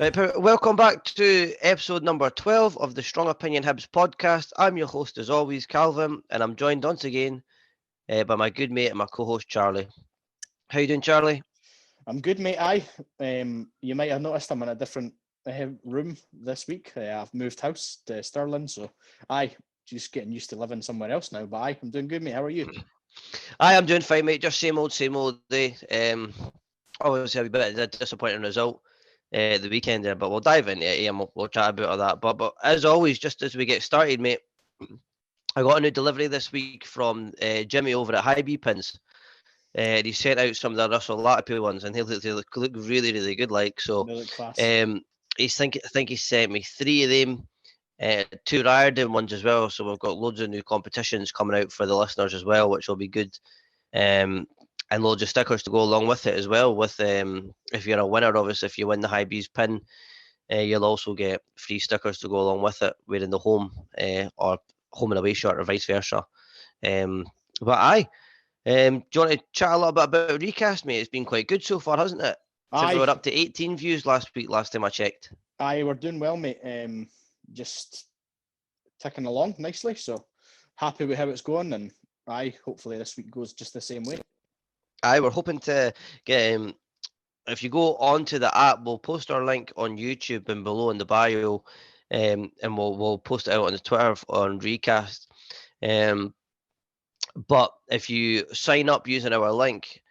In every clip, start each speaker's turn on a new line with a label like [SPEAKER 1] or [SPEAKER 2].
[SPEAKER 1] Right, welcome back to episode number 12 of the Strong Opinion Hibs podcast. I'm your host as always, Calvin, and I'm joined once again by my good mate and my co-host, Charlie. How you doing, Charlie?
[SPEAKER 2] I'm good, mate. You might have noticed I'm in a different room this week. I've moved house to Stirling, so just getting used to living somewhere else now. But I'm doing good, mate. How are you?
[SPEAKER 1] I'm doing fine, mate. Just same old day. Obviously a bit of a disappointing result the weekend there, but we'll dive into it and we'll chat about all that. But as always, just as we get started, mate, I got a new delivery this week from Jimmy over at High B Pins. He sent out some of the Russell Latipo ones, and they look really, really good. Like so,
[SPEAKER 2] They look class.
[SPEAKER 1] I think he sent me 3 of them, 2 Riordan ones as well. So we've got loads of new competitions coming out for the listeners as well, which will be good. And loads of stickers to go along with it as well. With if you're a winner, obviously, if you win the High B's pin, you'll also get free stickers to go along with it, wearing the home or home and away shirt or vice versa. But do you want to chat a little bit about Recast, mate? It's been quite good so far, hasn't it? I think we were up to 18 views last time I checked.
[SPEAKER 2] We're doing well, mate. Just ticking along nicely. So happy with how it's going, and hopefully this week goes just the same way.
[SPEAKER 1] We're hoping to get. If you go onto the app, we'll post our link on YouTube and below in the bio, and we'll post it out on the Twitter on Recast. But if you sign up using our link,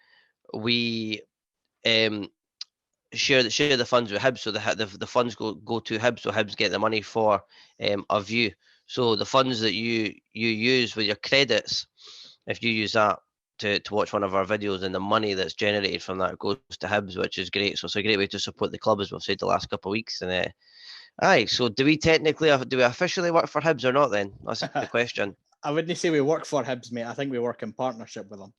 [SPEAKER 1] we share the funds with Hibs, so the funds go to Hibs, so Hibs get the money for a view. So the funds that you use with your credits, if you use that to watch one of our videos, and the money that's generated from that goes to Hibs, which is great. So it's a great way to support the club, as we've said the last couple of weeks. And so do we officially work for Hibs or not then? That's the question.
[SPEAKER 2] I wouldn't say we work for Hibs, mate. I think we work in partnership with them.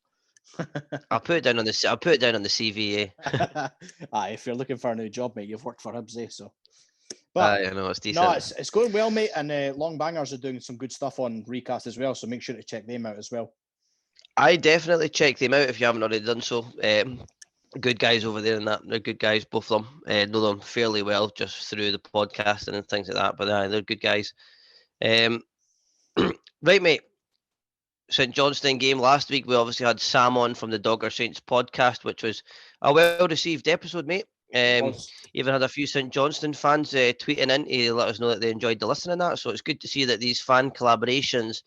[SPEAKER 1] I'll put it down on the CV.
[SPEAKER 2] If you're looking for a new job, mate, you've worked for Hibs, so.
[SPEAKER 1] But I know it's decent.
[SPEAKER 2] No, it's going well, mate, and Long Bangers are doing some good stuff on Recast as well, so make sure to check them out as well.
[SPEAKER 1] I definitely check them out if you haven't already done so. Good guys over there, and that they're good guys, both of them. Know them fairly well just through the podcasting and things like that. But they're good guys. Right, mate. St Johnstone game last week. We obviously had Sam on from the Dogger Saints podcast, which was a well-received episode, mate. Even had a few St Johnstone fans tweeting in to let us know that they enjoyed the listening to that. So it's good to see that these fan collaborations,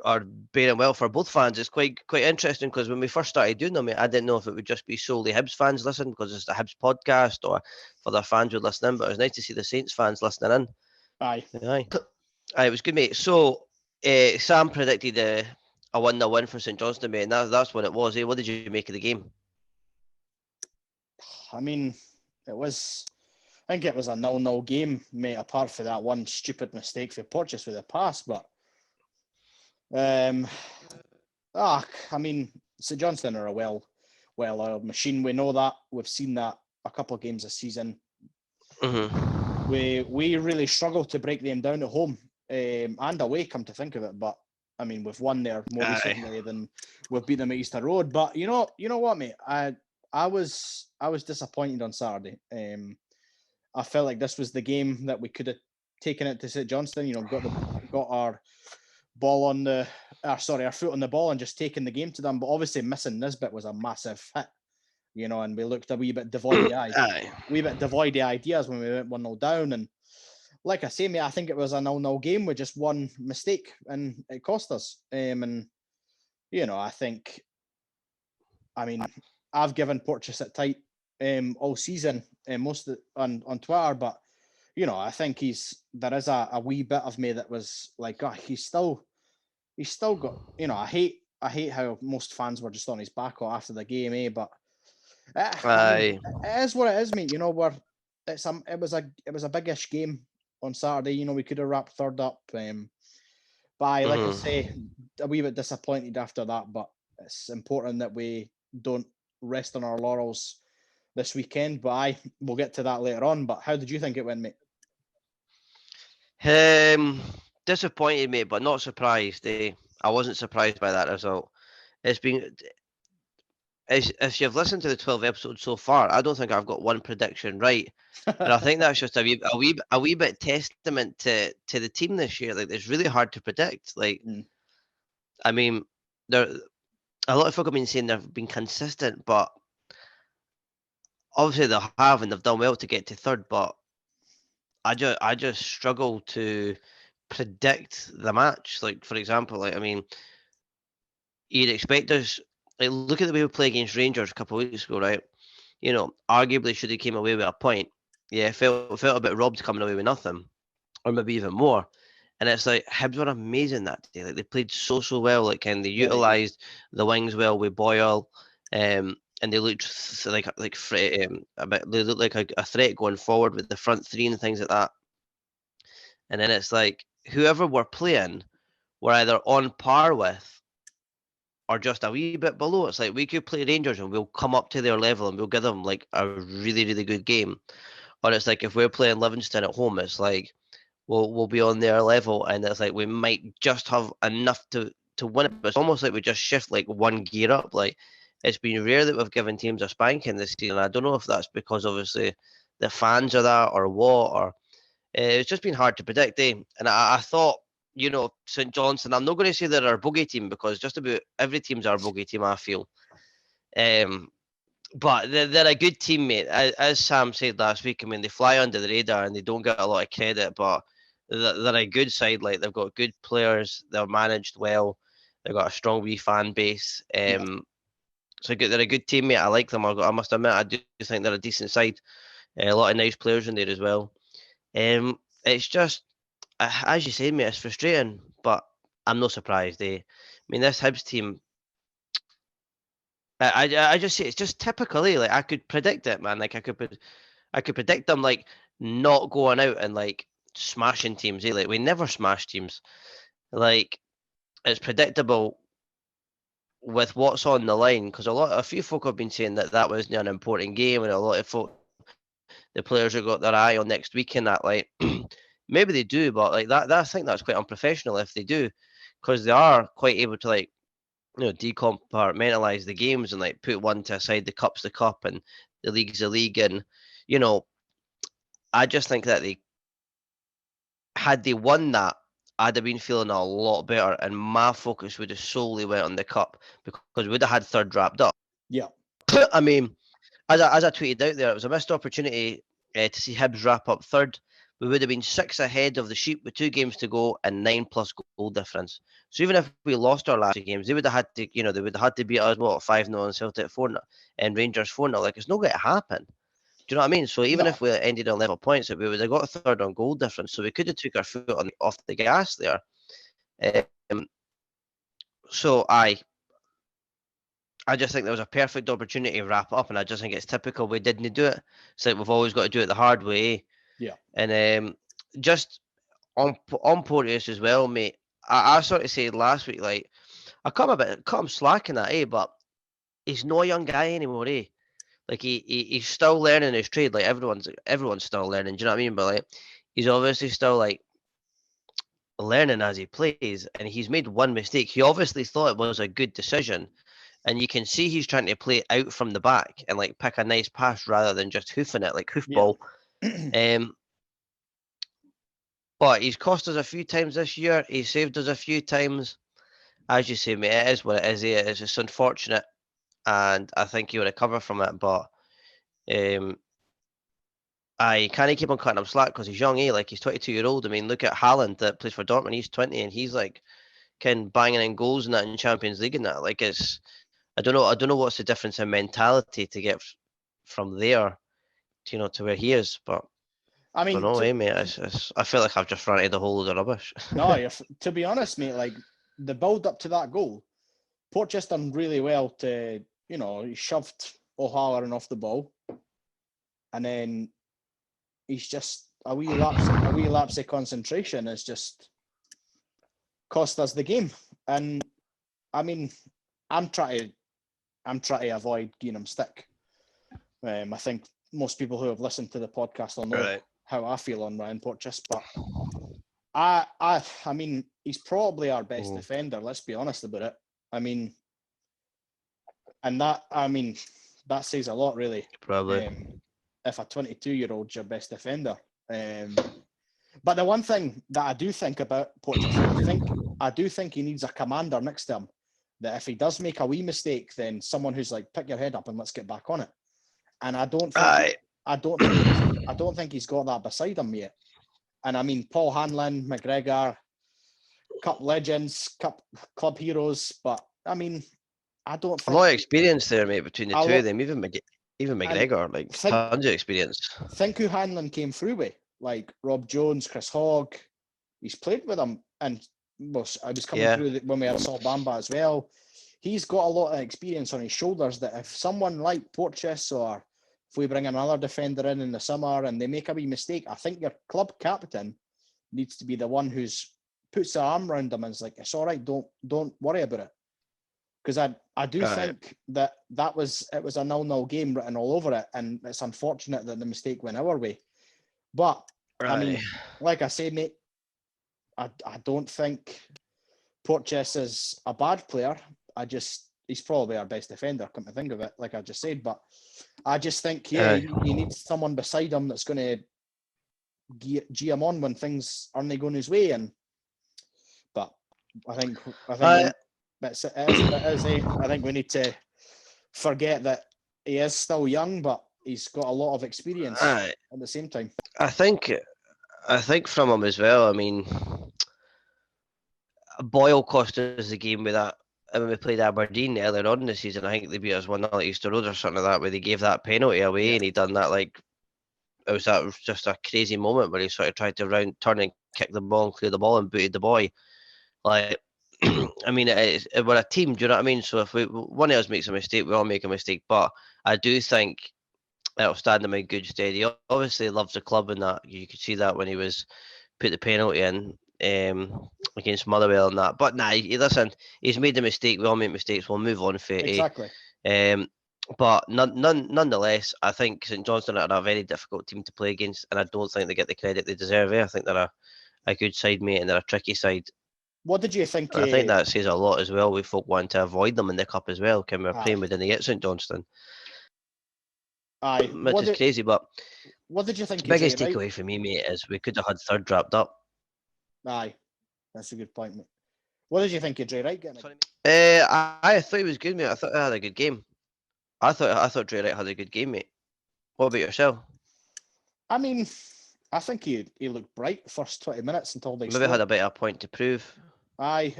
[SPEAKER 1] are bearing well for both fans. It's quite interesting, because when we first started doing them, I didn't know if it would just be solely Hibs fans listening because it's a Hibs podcast, or for their fans would listen in. But it was nice to see the Saints fans listening in.
[SPEAKER 2] Aye,
[SPEAKER 1] it was good, mate. So Sam predicted a 1-0 win for St Johnstone, mate, and that's what it was. What did you make of the game?
[SPEAKER 2] I mean, I think it was a 0-0 game, mate, apart from that one stupid mistake for Porteous with the pass. But I mean, St Johnstone are a well-oiled machine. We know that. We've seen that a couple of games this season.
[SPEAKER 1] Mm-hmm.
[SPEAKER 2] We really struggle to break them down at home and away, come to think of it. But I mean, we've won there more recently than we've beat them at Easter Road. But you know what, mate? I was disappointed on Saturday. I felt like this was the game that we could have taken it to St Johnstone. Got our ball on our foot on the ball and just taken the game to them. But obviously missing Nisbet was a massive hit, and we looked a wee bit devoid of ideas when we went 1-0 down. And like I say, mate, I think it was a 0-0 game with just one mistake, and it cost us. I mean, I've given Porteous it tight all season, most of on Twitter, but I think there is a wee bit of me that was like, he's still got, I hate how most fans were just on his back after the game, but it is what it is, mate. It was a biggish game on Saturday. We could have wrapped third up, but like I say, a wee bit disappointed after that. But it's important that we don't rest on our laurels this weekend. But we'll get to that later on. But how did you think it went, mate?
[SPEAKER 1] Disappointed, mate, but not surprised. I wasn't surprised by that result. It's if you've listened to the 12 episodes so far, I don't think I've got one prediction right. And I think that's just a wee bit testament to the team this year. Like, it's really hard to predict. Like, I mean, there a lot of folk have been saying they've been consistent, but obviously they have, and they've done well to get to third. But I just struggle to predict the match. Like, for example, like, I mean, you'd expect us, like, look at the way we play against Rangers a couple of weeks ago, right? You know, arguably should have came away with a point. Yeah, felt a bit robbed coming away with nothing, or maybe even more. And it's like Hibs were amazing that day. Like, they played so well. Like, and they utilised the wings well with Boyle, and they looked a bit. They looked like a threat going forward with the front three and things like that. And then it's like whoever we're playing, we're either on par with or just a wee bit below. It's like we could play Rangers and we'll come up to their level and we'll give them like a really good game. Or it's like if we're playing Livingston at home, it's like we'll be on their level, and it's like we might just have enough to win it. But it's almost like we just shift like one gear up. Like, it's been rare that we've given teams a spanking this season. I don't know if that's because obviously the fans are that or what, or it's just been hard to predict, eh? And I thought, you know, St Johnstone, I'm not going to say they're our bogey team because just about every team's our bogey team, I feel. But they're a good team, mate. As Sam said last week, I mean, they fly under the radar and they don't get a lot of credit, but they're a good side. Like, they've got good players, they're managed well, they've got a strong wee fan base. So they're a good team, mate. I like them. I must admit, I do think they're a decent side. A lot of nice players in there as well. It's just, as you say, mate, it's frustrating, but I'm not surprised. I mean, this Hibs team, I just say it's just typically like I could predict it, man. Like, I could predict them like not going out and like smashing teams. Like, we never smash teams. Like, it's predictable with what's on the line, because a few folk have been saying that wasn't an important game, and a lot of folk, the players have got their eye on next week and that. Like, maybe they do, but like that I think that's quite unprofessional if they do, because they are quite able to, like, you know, decompartmentalize the games and like put one to aside. The cup's the cup and the league's the league, and you know, I just think that had they won that, I'd have been feeling a lot better, and my focus would have solely went on the cup because we'd have had third wrapped up.
[SPEAKER 2] Yeah.
[SPEAKER 1] I mean, as I tweeted out there, it was a missed opportunity to see Hibs wrap up third. We would have been 6 ahead of the Sheep with 2 games to go and 9+ goal difference. So even if we lost our last 2 games, they would have had to, you know, they would have had to beat us 5-0 and Celtic 4-0 and Rangers 4-0. Like, it's not going to happen. Do you know what I mean? So even if we ended on level points, we would have got a third on goal difference. So we could have took our foot off the gas there. So I just think there was a perfect opportunity to wrap up, and I just think it's typical we didn't do it. It's like we've always got to do it the hard way.
[SPEAKER 2] Yeah.
[SPEAKER 1] And just on Porteous as well, mate. I sort of said last week, like, I cut him slack in that, but he's no young guy anymore, Like, he's still learning his trade. Like, everyone's still learning. Do you know what I mean? But like, he's obviously still like learning as he plays, and he's made one mistake. He obviously thought it was a good decision, and you can see he's trying to play out from the back and like pick a nice pass rather than just hoofing it like hoofball. But he's cost us a few times this year. He saved us a few times. As you say, mate, it is what it is. It's just unfortunate, and I think he'll recover from it. But I can't keep on cutting him slack because he's young, Like, he's 22-year-old. I mean, look at Haaland that plays for Dortmund. He's 20, and he's like banging in goals and that in Champions League and that. Like, it's, I don't know what's the difference in mentality to get from there, to where he is. But
[SPEAKER 2] I mean,
[SPEAKER 1] I don't know, mate. I feel like I've just ranted a whole load of rubbish.
[SPEAKER 2] No, to be honest, mate, like, the build up to that goal, Porteous done really well to, he shoved O'Halloran off the ball, and then he's just a wee lapse of concentration has just cost us the game. And I mean, I'm trying to avoid giving him stick. I think most people who have listened to the podcast will know how I feel on Ryan Porteous, but I mean, he's probably our best defender. Let's be honest about it. I mean, And that, I mean, that says a lot, really.
[SPEAKER 1] Probably.
[SPEAKER 2] If a 22-year-old's your best defender. But the one thing that I do think about Porteous, I do think he needs a commander next to him. That if he does make a wee mistake, then someone who's like, pick your head up and let's get back on it. And I don't think he's got that beside him yet. And I mean, Paul Hanlon, McGregor, Cup legends, Cup club heroes, but I mean, I don't think
[SPEAKER 1] a lot of experience there, mate, between the two of them. Even McGregor, like tons of experience.
[SPEAKER 2] Think who Hanlon came through with, like Rob Jones, Chris Hogg. He's played with him, and I was coming through when we had Saul Bamba as well. He's got a lot of experience on his shoulders. That if someone like Porteous, or if we bring another defender in the summer and they make a wee mistake, I think your club captain needs to be the one who's puts the arm around them and is like, it's all right, don't worry about it. Because I do think that it was a 0-0 game written all over it, and it's unfortunate that the mistake went our way. But I mean, like I say, mate, I don't think Porteous is a bad player. He's probably our best defender, come to think of it, like I just said. But I just think, he needs someone beside him that's going to gee him on when things aren't going his way. But I think that's it. I think we need to forget that he is still young, but he's got a lot of experience at the same time.
[SPEAKER 1] I think from him as well. I mean, Boyle cost us the game with that. When we played Aberdeen earlier on in the season, I think they beat us 1-0 at Easter Road or something like that, where they gave that penalty away, and he done that like it was just a crazy moment where he sort of tried to turn and kick the ball and clear the ball and booted the boy. Like, I mean, we're a team, do you know what I mean? So if one of us makes a mistake, we all make a mistake. But I do think it'll stand him in good stead. He obviously loves the club, and that you could see that when he was put the penalty in against Motherwell and that. But listen, he's made the mistake. We all make mistakes. We'll move on for it.
[SPEAKER 2] Exactly.
[SPEAKER 1] But nonetheless, I think St Johnstone are a very difficult team to play against, and I don't think they get the credit they deserve. I think they're a good side, mate, and they're a tricky side.
[SPEAKER 2] What did you think?
[SPEAKER 1] I think that says a lot as well. We folk want to avoid them in the cup as well. Can we're playing within the St Johnstone? Which is crazy. But
[SPEAKER 2] what did you think?
[SPEAKER 1] The biggest takeaway for me, mate, is we could have had third wrapped up.
[SPEAKER 2] Aye, that's a good point, mate. What did you think of Dre Wright getting it?
[SPEAKER 1] I thought he was good, mate. I thought he had a good game. I thought Dre Wright had a good game, mate. What about yourself?
[SPEAKER 2] I mean, I think he looked bright the first 20 minutes until they
[SPEAKER 1] maybe had a bit of a point to prove.
[SPEAKER 2] Aye,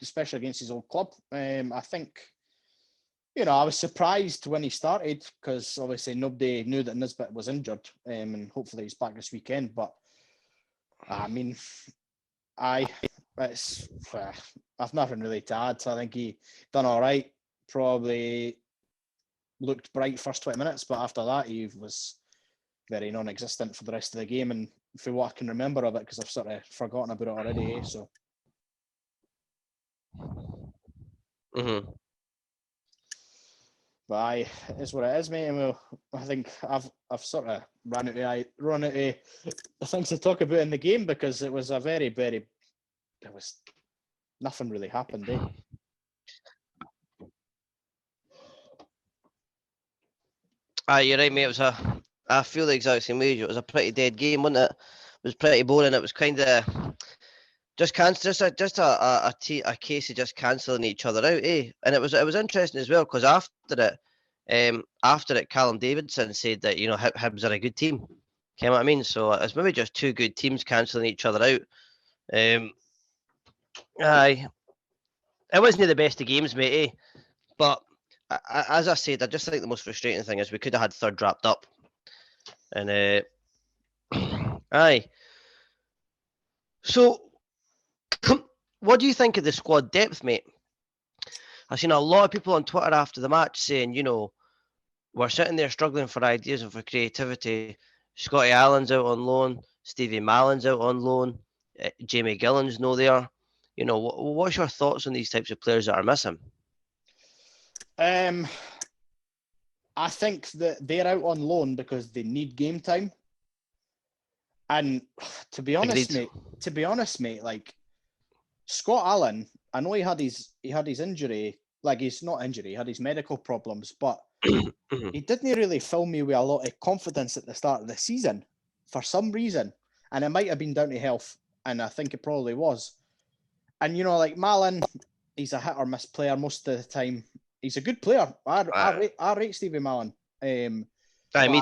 [SPEAKER 2] especially against his old club. I think, I was surprised when he started because obviously nobody knew that Nisbet was injured, and hopefully he's back this weekend. But I mean, I've nothing really to add. I think he done all right. Probably looked bright first 20 minutes, but after that he was very non-existent for the rest of the game. And for what I can remember of it, because I've sort of forgotten about it already. So.
[SPEAKER 1] Mm-hmm.
[SPEAKER 2] But it is what it is, mate. And I think I've sort of run out of things to talk about in the game because it was a very, very. There was nothing really happened, eh?
[SPEAKER 1] You're right, mate. I feel the exact same way. It was a pretty dead game, wasn't it? It was pretty boring. It was kind of just a case of just cancelling each other out, eh? And it was interesting as well because after it, Callum Davidson said that Hibs are a good team. You know what I mean? So it's maybe just two good teams cancelling each other out. Aye, it wasn't the best of games, mate, eh? But as I said, I just think the most frustrating thing is we could have had third wrapped up. And aye. So, what do you think of the squad depth, mate? I've seen a lot of people on Twitter after the match saying, we're sitting there struggling for ideas and for creativity. Scotty Allen's out on loan. Stevie Mallon's out on loan. Jamie Gillen's no there. What's your thoughts on these types of players that are missing?
[SPEAKER 2] I think that they're out on loan because they need game time. And to be honest, mate, like Scott Allen, I know he had his injury like he's not injury, he had his medical problems, but he didn't really fill me with a lot of confidence at the start of the season for some reason. And it might have been down to health, and I think it probably was. And, like Malin, he's a hit or miss player most of the time. He's a good player. I rate Stevie Malin.
[SPEAKER 1] Me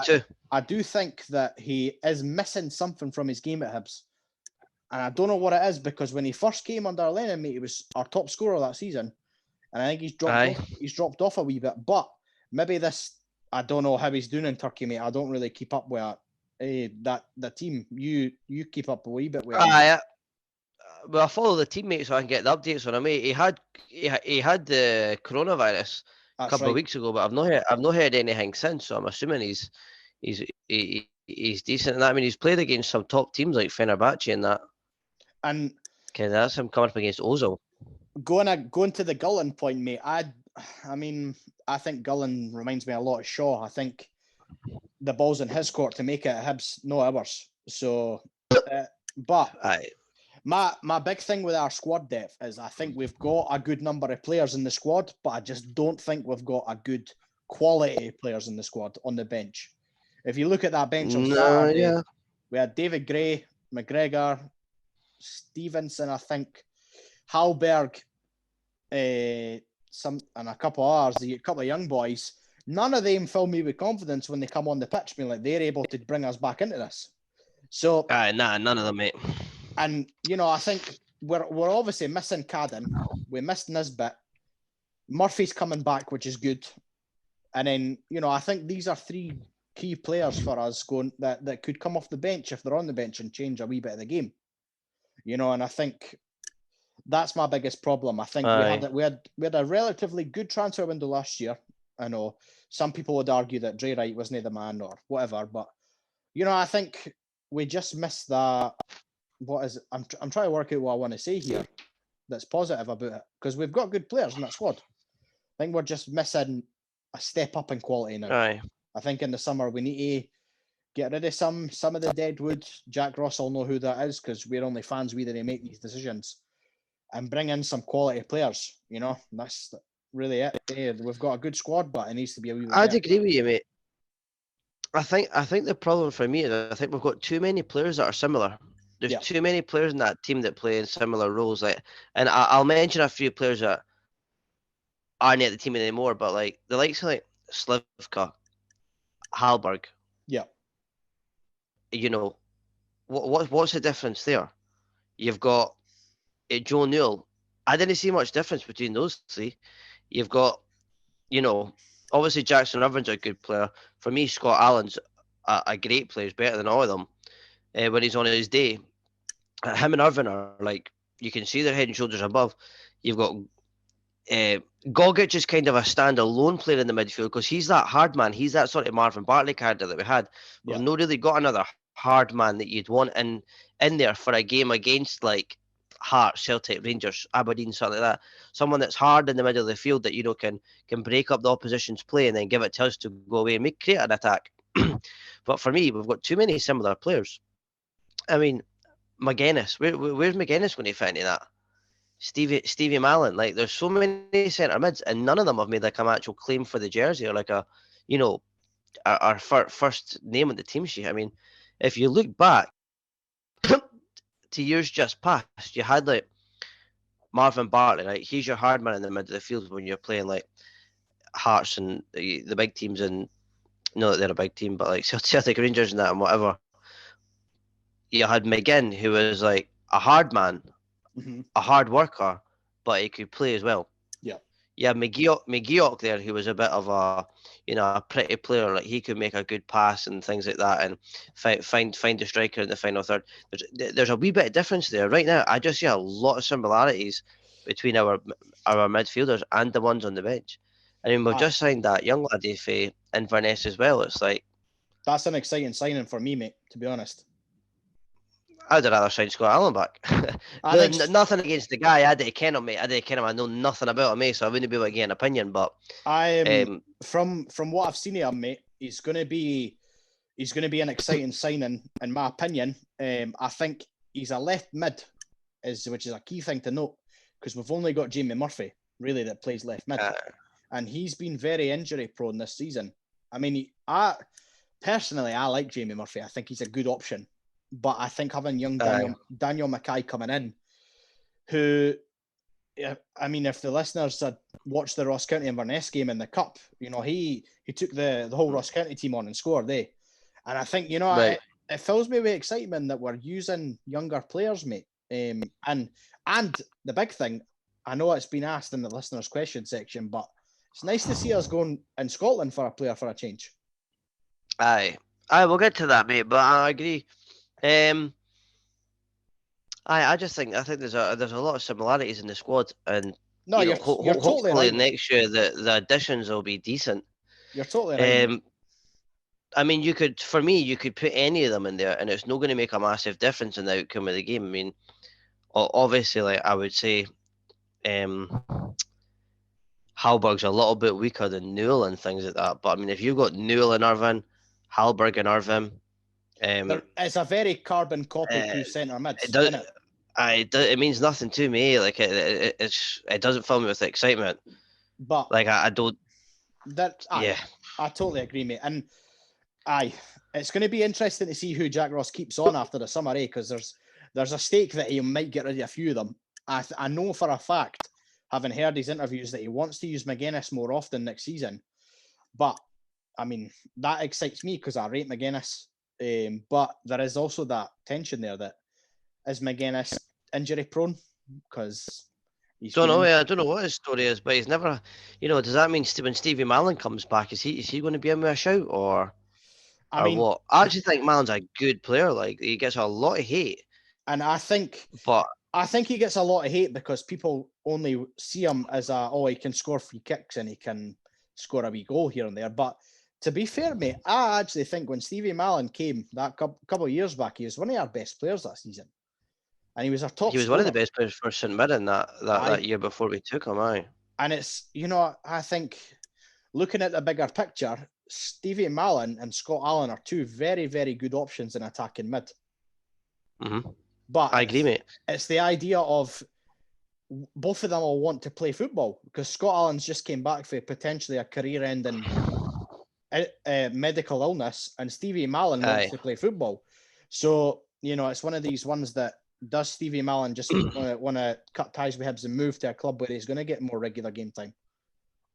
[SPEAKER 1] too.
[SPEAKER 2] I do think that he is missing something from his game at Hibs. And I don't know what it is, because when he first came under Lennon, mate, he was our top scorer that season. And I think he's dropped off a wee bit. But maybe this, I don't know how he's doing in Turkey, mate. I don't really keep up with the team. You keep up a wee bit with it.
[SPEAKER 1] Well, I follow the teammates so I can get the updates on him. He had the coronavirus a couple of weeks ago, but I've not heard anything since. So I'm assuming he's decent. And I mean, he's played against some top teams like Fenerbahce and that.
[SPEAKER 2] And
[SPEAKER 1] okay, that's him coming up against Ozil.
[SPEAKER 2] Going to the Gullen point, mate. I think Gullen reminds me a lot of Shaw. I think the ball's in his court to make it at Hibs, no ours. So, but my big thing with our squad depth is I think we've got a good number of players in the squad, but I just don't think we've got a good quality players in the squad on the bench. If you look at that bench on Saturday, we had David Gray, McGregor, Stevenson, I think, Hallberg, and a couple of others, a couple of young boys. None of them fill me with confidence when they come on the pitch, being like they're able to bring us back into this. So,
[SPEAKER 1] none of them, mate.
[SPEAKER 2] And I think we're obviously missing Cadden. We missed Nisbet. Murphy's coming back, which is good. And then I think these are three key players for us going that could come off the bench if they're on the bench and change a wee bit of the game. And I think that's my biggest problem. I think we had a relatively good transfer window last year. I know some people would argue that Dre Wright wasn't the man or whatever, but I think we just missed that. What is it? I'm trying to work out what I want to say here that's positive about it, because we've got good players in that squad. I think we're just missing a step up in quality now. I think in the summer we need to get rid of some of the dead wood. Jack Ross will know who that is, because we're only fans that make these decisions, and bring in some quality players. That's really it. We've got a good squad, but it needs to be a wee bit
[SPEAKER 1] I'd agree with you, mate. I think the problem for me is I think we've got too many players that are similar. There's too many players in that team that play in similar roles. And I'll mention a few players that aren't at the team anymore, but like the likes of like Slivka, Hallberg.
[SPEAKER 2] Yeah.
[SPEAKER 1] What's the difference there? You've got Joe Newell. I didn't see much difference between those three. You've got, obviously Jackson Irvine's a good player. For me, Scott Allen's a great player. He's better than all of them. When he's on his day, him and Irvine are like, you can see they're head and shoulders above. You've got Gogic is kind of a standalone player in the midfield, because he's that hard man. He's that sort of Marvin Bartley character that we had. We've not really got another hard man that you'd want in there for a game against like Hearts, Celtic, Rangers, Aberdeen, something like that. Someone that's hard in the middle of the field that can break up the opposition's play and then give it to us to go away and create an attack. But for me, we've got too many similar players. I mean, McGuinness. Where's McGuinness going to fit into that? Stevie Malin. Like, there's so many centre mids, and none of them have made like an actual claim for the jersey or like our first name on the team sheet. I mean, if you look back to years just past, you had like Marvin Bartley. Right, he's your hard man in the middle of the field when you're playing like Hearts and the big teams, and not that they're a big team, but like Celtic, Rangers and that and whatever. You had McGinn, who was like a hard man, a hard worker, but he could play as well.
[SPEAKER 2] Yeah.
[SPEAKER 1] You had McGeoch there, who was a bit of a pretty player. Like, he could make a good pass and things like that, and find a striker in the final third. There's a wee bit of difference there. Right now, I just see a lot of similarities between our midfielders and the ones on the bench. I mean, we've just signed that young laddie for Inverness as well. It's like,
[SPEAKER 2] that's an exciting signing for me, mate, to be honest.
[SPEAKER 1] I'd rather sign Scott Allen back. Nothing against the guy. I didn't ken him, mate. I know nothing about him, mate, so I wouldn't be able to get an opinion. But
[SPEAKER 2] from what I've seen of him, mate, he's going to be an exciting signing, in my opinion. I think he's a left mid, which is a key thing to note, because we've only got Jamie Murphy. really that plays left mid, and he's been very injury prone this season. I mean, I like Jamie Murphy. I think he's a good option, but I think having young Daniel Mackay coming in, who, I mean, if the listeners had watched the Ross County Inverness game in the Cup, he took the whole Ross County team on and scored, and I think, right. It fills me with excitement that we're using younger players, mate. And the big thing, I know it's been asked in the listeners' question section, but it's nice to see us going in Scotland for a player for a change.
[SPEAKER 1] Aye, we'll get to that, mate. But I agree. I think there's a lot of similarities in the squad, and
[SPEAKER 2] you're totally
[SPEAKER 1] hopefully
[SPEAKER 2] right.
[SPEAKER 1] Next year the additions will be decent.
[SPEAKER 2] You're totally right.
[SPEAKER 1] I mean, you could put any of them in there, and it's not going to make a massive difference in the outcome of the game. I mean, obviously, like I would say, Halberg's a little bit weaker than Newell and things like that. But I mean, if you've got Newell and Irvine, Halberg and Irvine,
[SPEAKER 2] it's a very carbon copy to centre mids.
[SPEAKER 1] It means nothing to me. Like it doesn't fill me with excitement.
[SPEAKER 2] But
[SPEAKER 1] like I don't.
[SPEAKER 2] I totally agree, mate. And it's going to be interesting to see who Jack Ross keeps on after the summer, because there's a stake that he might get rid of a few of them. I know for a fact, having heard his interviews, that he wants to use McGuinness more often next season. But I mean, that excites me because I rate McGuinness. But there is also that tension there that is McGuinness injury prone, because
[SPEAKER 1] I don't know what his story is, but he's never. Does that mean when Stevie Mallon comes back, is he going to be in with a shout or what? I actually think Mallon's a good player. Like, he gets a lot of hate,
[SPEAKER 2] and I think he gets a lot of hate because people only see him as he can score free kicks and he can score a wee goal here and there. But to be fair, mate, I actually think when Stevie Mallon came that couple of years back, he was one of our best players that season. And he was our top.
[SPEAKER 1] He was one of the best players for St Mirren that year before we took him.
[SPEAKER 2] And it's, I think, looking at the bigger picture, Stevie Mallon and Scott Allen are two very, very good options in attacking mid.
[SPEAKER 1] Mm-hmm.
[SPEAKER 2] But
[SPEAKER 1] I agree, mate.
[SPEAKER 2] It's the idea of both of them will want to play football, because Scott Allen's just came back for potentially a career-ending medical illness, and Stevie Mallon wants to play football. So, it's one of these ones that, does Stevie Mallon just want to cut ties with Hibs and move to a club where he's going to get more regular game time?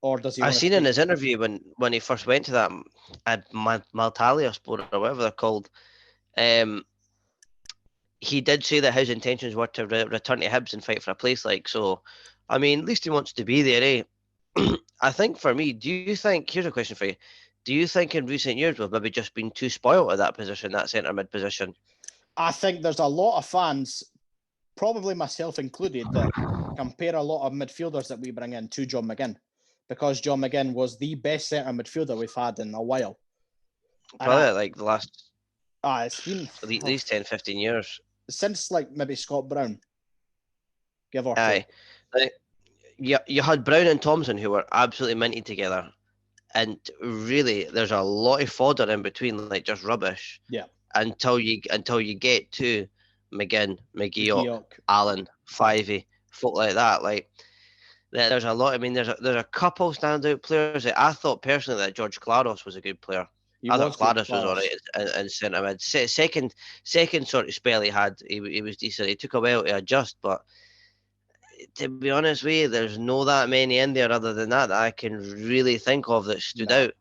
[SPEAKER 2] Or does he?
[SPEAKER 1] I seen in his interview when he first went to that Maltalia Sport or whatever they're called, he did say that his intentions were to return to Hibs and fight for a place. So, I mean, at least he wants to be there, eh? I think for me, here's a question for you. Do you think in recent years we've maybe just been too spoiled at that position, that centre mid position?
[SPEAKER 2] I think there's a lot of fans, probably myself included, that compare a lot of midfielders that we bring in to John McGinn, because John McGinn was the best centre midfielder we've had in a while.
[SPEAKER 1] Probably like the last...
[SPEAKER 2] it's been...
[SPEAKER 1] at least 10, 15 years.
[SPEAKER 2] Since maybe Scott Brown. Give or take.
[SPEAKER 1] You had Brown and Thompson who were absolutely minty together. And really, there's a lot of fodder in between, just rubbish.
[SPEAKER 2] Yeah.
[SPEAKER 1] Until you get to McGinn, McGeoch, Allen, Fivey, folk like that. There's a lot. I mean, there's a couple standout players. I thought personally that George Claros was a good player. I thought Claros was alright in centre mid. Second sort of spell he had, he was decent. He took a while to adjust, but to be honest with you, there's no that many in there other than that I can really think of that stood out.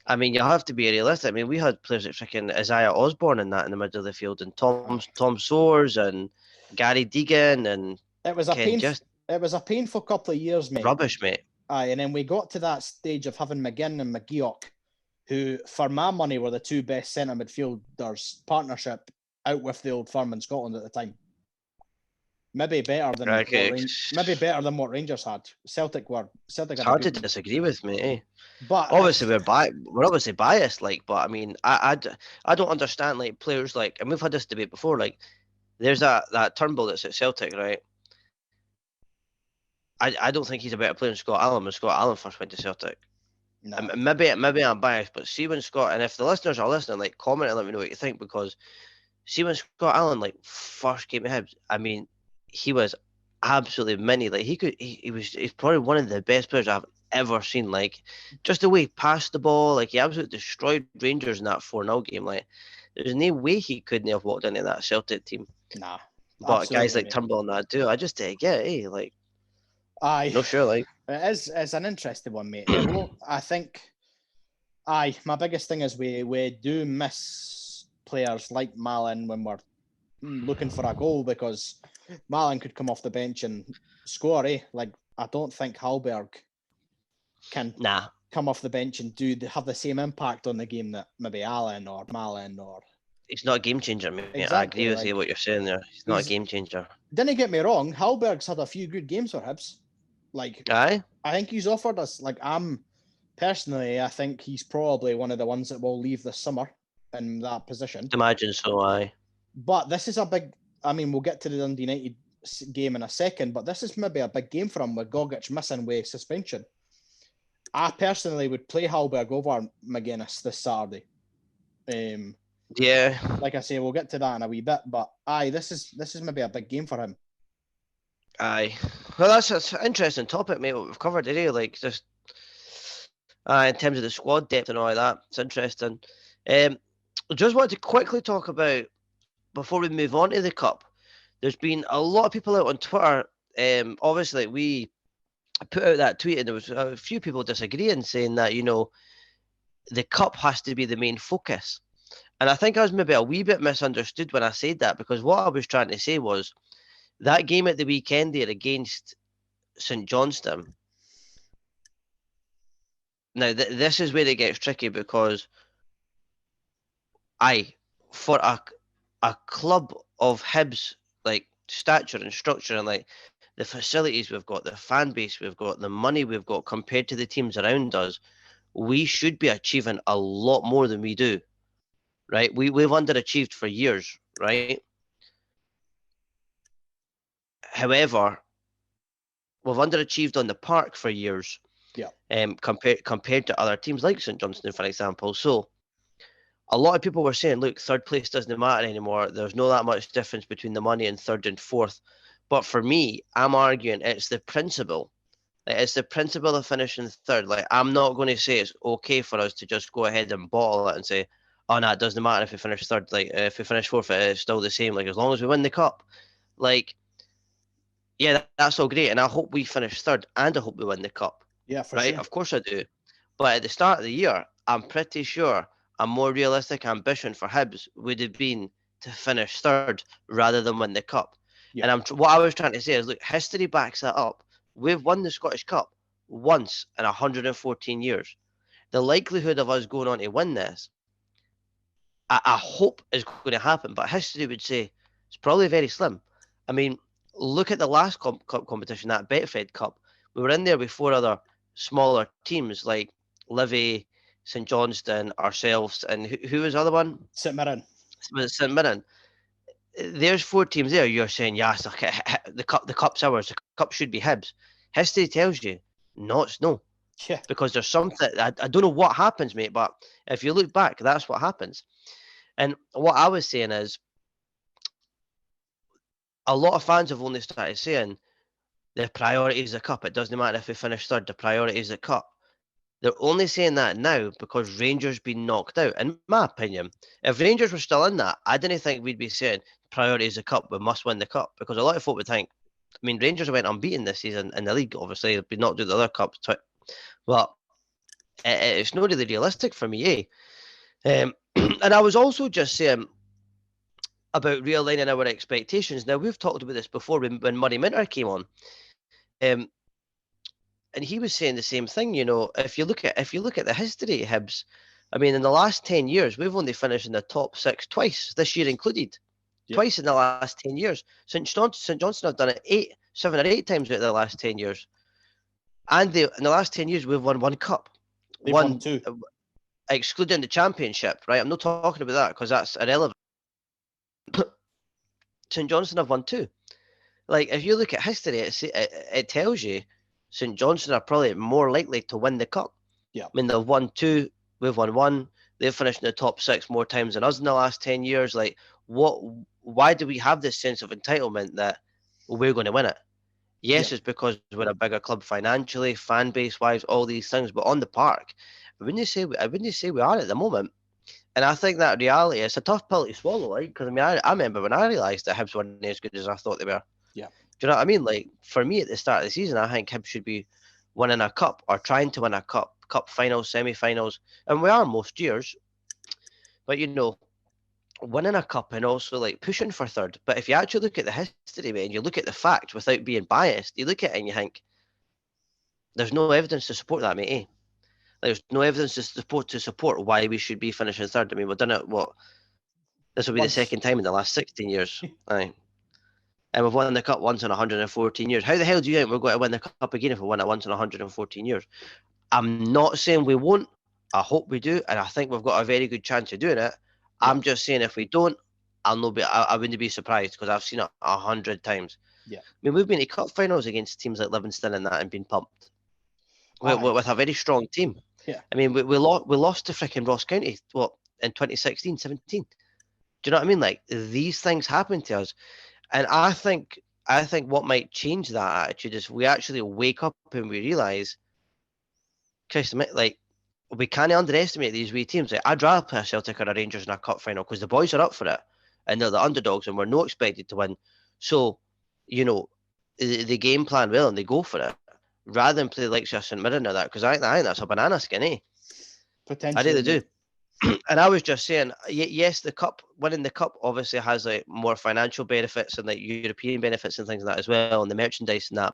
[SPEAKER 1] I mean, you have to be realistic. I mean, we had players like freaking Isaiah Osborne in the middle of the field, and Tom Soares and Gary Deegan, and
[SPEAKER 2] it was a painful couple of years, mate.
[SPEAKER 1] Rubbish, mate.
[SPEAKER 2] And then we got to that stage of having McGinn and McGeoch, who, for my money, were the two best centre midfielders partnership out with the old firm in Scotland at the time. Maybe better than what Rangers had. Celtic
[SPEAKER 1] it's hard to disagree with me, eh?
[SPEAKER 2] But
[SPEAKER 1] obviously we're obviously biased, but I mean, I don't understand players and we've had this debate before. There's that Turnbull that's at Celtic, right? I don't think he's a better player than Scott Allen when Scott Allen first went to Celtic. No. Maybe I'm biased, but see when Scott, and if the listeners are listening, comment and let me know what you think, because see when Scott Allen first came to Hibs, I mean, he was absolutely many. Like he's probably one of the best players I've ever seen. Like just the way he passed the ball, like he absolutely destroyed Rangers in that 4-0 game. Like there's no way he couldn't have walked into that Celtic team.
[SPEAKER 2] Nah,
[SPEAKER 1] But guys
[SPEAKER 2] absolutely,
[SPEAKER 1] like
[SPEAKER 2] mate.
[SPEAKER 1] Turnbull and that do. I just think, yeah, hey, like
[SPEAKER 2] Aye,
[SPEAKER 1] no sure, like
[SPEAKER 2] it's an interesting one, mate. I think, my biggest thing is we do miss players like Malin when we're looking for a goal, because Malin could come off the bench and score, eh? Like, I don't think Hallberg can come off the bench and have the same impact on the game that maybe Allen or Malin or...
[SPEAKER 1] He's not a game changer, mate.
[SPEAKER 2] Exactly,
[SPEAKER 1] I agree with you what you're saying there. He's not a game changer.
[SPEAKER 2] Didn't get me wrong, Hallberg's had a few good games for Hibs. Like,
[SPEAKER 1] aye,
[SPEAKER 2] I think he's offered us, like, personally, I think he's probably one of the ones that will leave this summer in that position.
[SPEAKER 1] Imagine so, aye.
[SPEAKER 2] But this is a big, I mean, we'll get to the Dundee United game in a second, but this is maybe a big game for him with Gogic missing with suspension. I personally would play Hallberg over McGuinness this Saturday.
[SPEAKER 1] Yeah.
[SPEAKER 2] Like I say, we'll get to that in a wee bit, but this is maybe a big game for him.
[SPEAKER 1] Aye. Well, that's an interesting topic, mate, what we've covered today. Like, just in terms of the squad depth and all like that. It's interesting. Just wanted to quickly talk about, before we move on to the Cup, there's been a lot of people out on Twitter. Obviously, we put out that tweet and there was a few people disagreeing, saying that, you know, the Cup has to be the main focus. And I think I was maybe a wee bit misunderstood when I said that, because what I was trying to say was that game at the weekend there against St Johnstone. Now, this is where it gets tricky, because for a club of Hibs, like stature and structure and like the facilities we've got, the fan base we've got, the money we've got compared to the teams around us, we should be achieving a lot more than we do, right? We've underachieved for years, right? However, we've underachieved on the park for years.
[SPEAKER 2] Yeah.
[SPEAKER 1] Compared to other teams like St Johnstone, for example. So a lot of people were saying, look, third place doesn't matter anymore. There's not that much difference between the money and third and fourth. But for me, I'm arguing it's the principle. It's the principle of finishing third. Like, I'm not going to say it's okay for us to just go ahead and bottle it and say, oh, no, it doesn't matter if we finish third. Like, if we finish fourth, it's still the same. Like, as long as we win the Cup. Like, yeah, that's all great. And I hope we finish third and I hope we win the Cup.
[SPEAKER 2] Yeah, for
[SPEAKER 1] right?
[SPEAKER 2] sure.
[SPEAKER 1] Of course I do. But at the start of the year, I'm pretty sure a more realistic ambition for Hibs would have been to finish third rather than win the Cup. Yeah. And what I was trying to say is, look, history backs that up. We've won the Scottish Cup once in 114 years. The likelihood of us going on to win this, I hope is going to happen, but history would say it's probably very slim. I mean, look at the last cup competition, that Betfred Cup. We were in there with 4 other smaller teams like Livy, St Johnstone, ourselves, and who was the other one?
[SPEAKER 2] St Mirren.
[SPEAKER 1] St Mirren. There's 4 teams there. You're saying, yes, the cup's ours. The Cup should be Hibs. History tells you, no, it's no.
[SPEAKER 2] Yeah.
[SPEAKER 1] Because there's something, I don't know what happens, mate, but if you look back, that's what happens. And what I was saying is, a lot of fans have only started saying, the priority is the Cup. It doesn't matter if we finish third, the priority is the Cup. They're only saying that now because Rangers been knocked out. In my opinion, if Rangers were still in that, I didn't think we'd be saying priority is the Cup. We must win the Cup, because a lot of folk would think, I mean, Rangers went unbeaten this season in the league. Obviously, they've been knocked out the other cups, but it's not really realistic for me, eh? And I was also just saying about realigning our expectations. Now, we've talked about this before when Murray Minter came on. And he was saying the same thing, you know, if you look at the history of Hibs, I mean, in the last 10 years, we've only finished in the top 6 twice, this year included. Yeah. Twice in the last 10 years. St Johnstone have done it 7 or 8 times out of the last 10 years. And in the last 10 years, we've won 1 cup.
[SPEAKER 2] They've won 2.
[SPEAKER 1] Excluding the championship, right? I'm not talking about that because that's irrelevant. St Johnstone have won 2. Like, if you look at history, it tells you St Johnstone are probably more likely to win the cup.
[SPEAKER 2] Yeah.
[SPEAKER 1] I mean, they've won 2, we've won 1. They've finished in the top 6 more times than us in the last 10 years. Like, why do we have this sense of entitlement that we're going to win it? Yes, it's because we're a bigger club financially, fan base wise, all these things. But on the park, I wouldn't say we are at the moment. And I think that reality, it's a tough pill to swallow, like, because I mean, I remember when I realised that Hibs weren't as good as I thought they were.
[SPEAKER 2] Yeah.
[SPEAKER 1] Do you know what I mean? Like, for me at the start of the season, I think Hibs should be winning a cup or trying to win a cup finals, semi-finals, and we are most years. But you know, winning a cup and also like pushing for third. But if you actually look at the history, mate, and you look at the fact without being biased, you look at it and you think there's no evidence to support that, mate. Eh? There's no evidence to support why we should be finishing third. I mean, we've done it. What, this will be the second time in the last 16 years. Aye. And we've won the cup once in 114 years. How the hell do you think we're going to win the cup again if we win it once in 114 years? I'm not saying we won't. I hope we do, and I think we've got a very good chance of doing it. I'm just saying if we don't, I wouldn't be surprised because I've seen it 100 times.
[SPEAKER 2] Yeah.
[SPEAKER 1] I mean, we've been to cup finals against teams like Livingston and that and been pumped with a very strong team.
[SPEAKER 2] Yeah.
[SPEAKER 1] I mean, we lost to freaking Ross County, in 2016, 17. Do you know what I mean? Like, these things happen to us. And I think what might change that attitude is we actually wake up and we realise, Christ, like, we can't underestimate these wee teams. Like, I'd rather play a Celtic or a Rangers in a cup final because the boys are up for it and they're the underdogs and we're not expected to win. So, you know, the game plan well and they go for it rather than play like St Mirren or that, because I think that's a banana skin, eh?
[SPEAKER 2] Potentially.
[SPEAKER 1] I really do. And I was just saying, yes, winning the cup obviously has like more financial benefits and like European benefits and things like that as well, and the merchandise and that.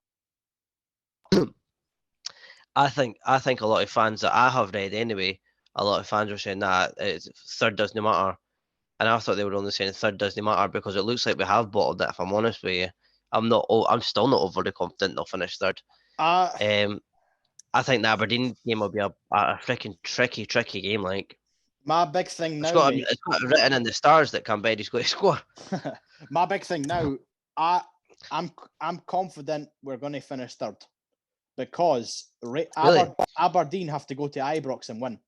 [SPEAKER 1] I think a lot of fans that I have read anyway, a lot of fans were saying that third doesn't matter, and I thought they were only saying third doesn't matter because it looks like we have bottled it. If I'm honest with you, I'm still not overly confident they'll finish third. I think the Aberdeen game will be a freaking tricky game. Like,
[SPEAKER 2] my big thing now,
[SPEAKER 1] it's got written in the stars that Camberry's going to score.
[SPEAKER 2] My big thing now, I'm confident we're going to finish third because Aberdeen have to go to Ibrox and win,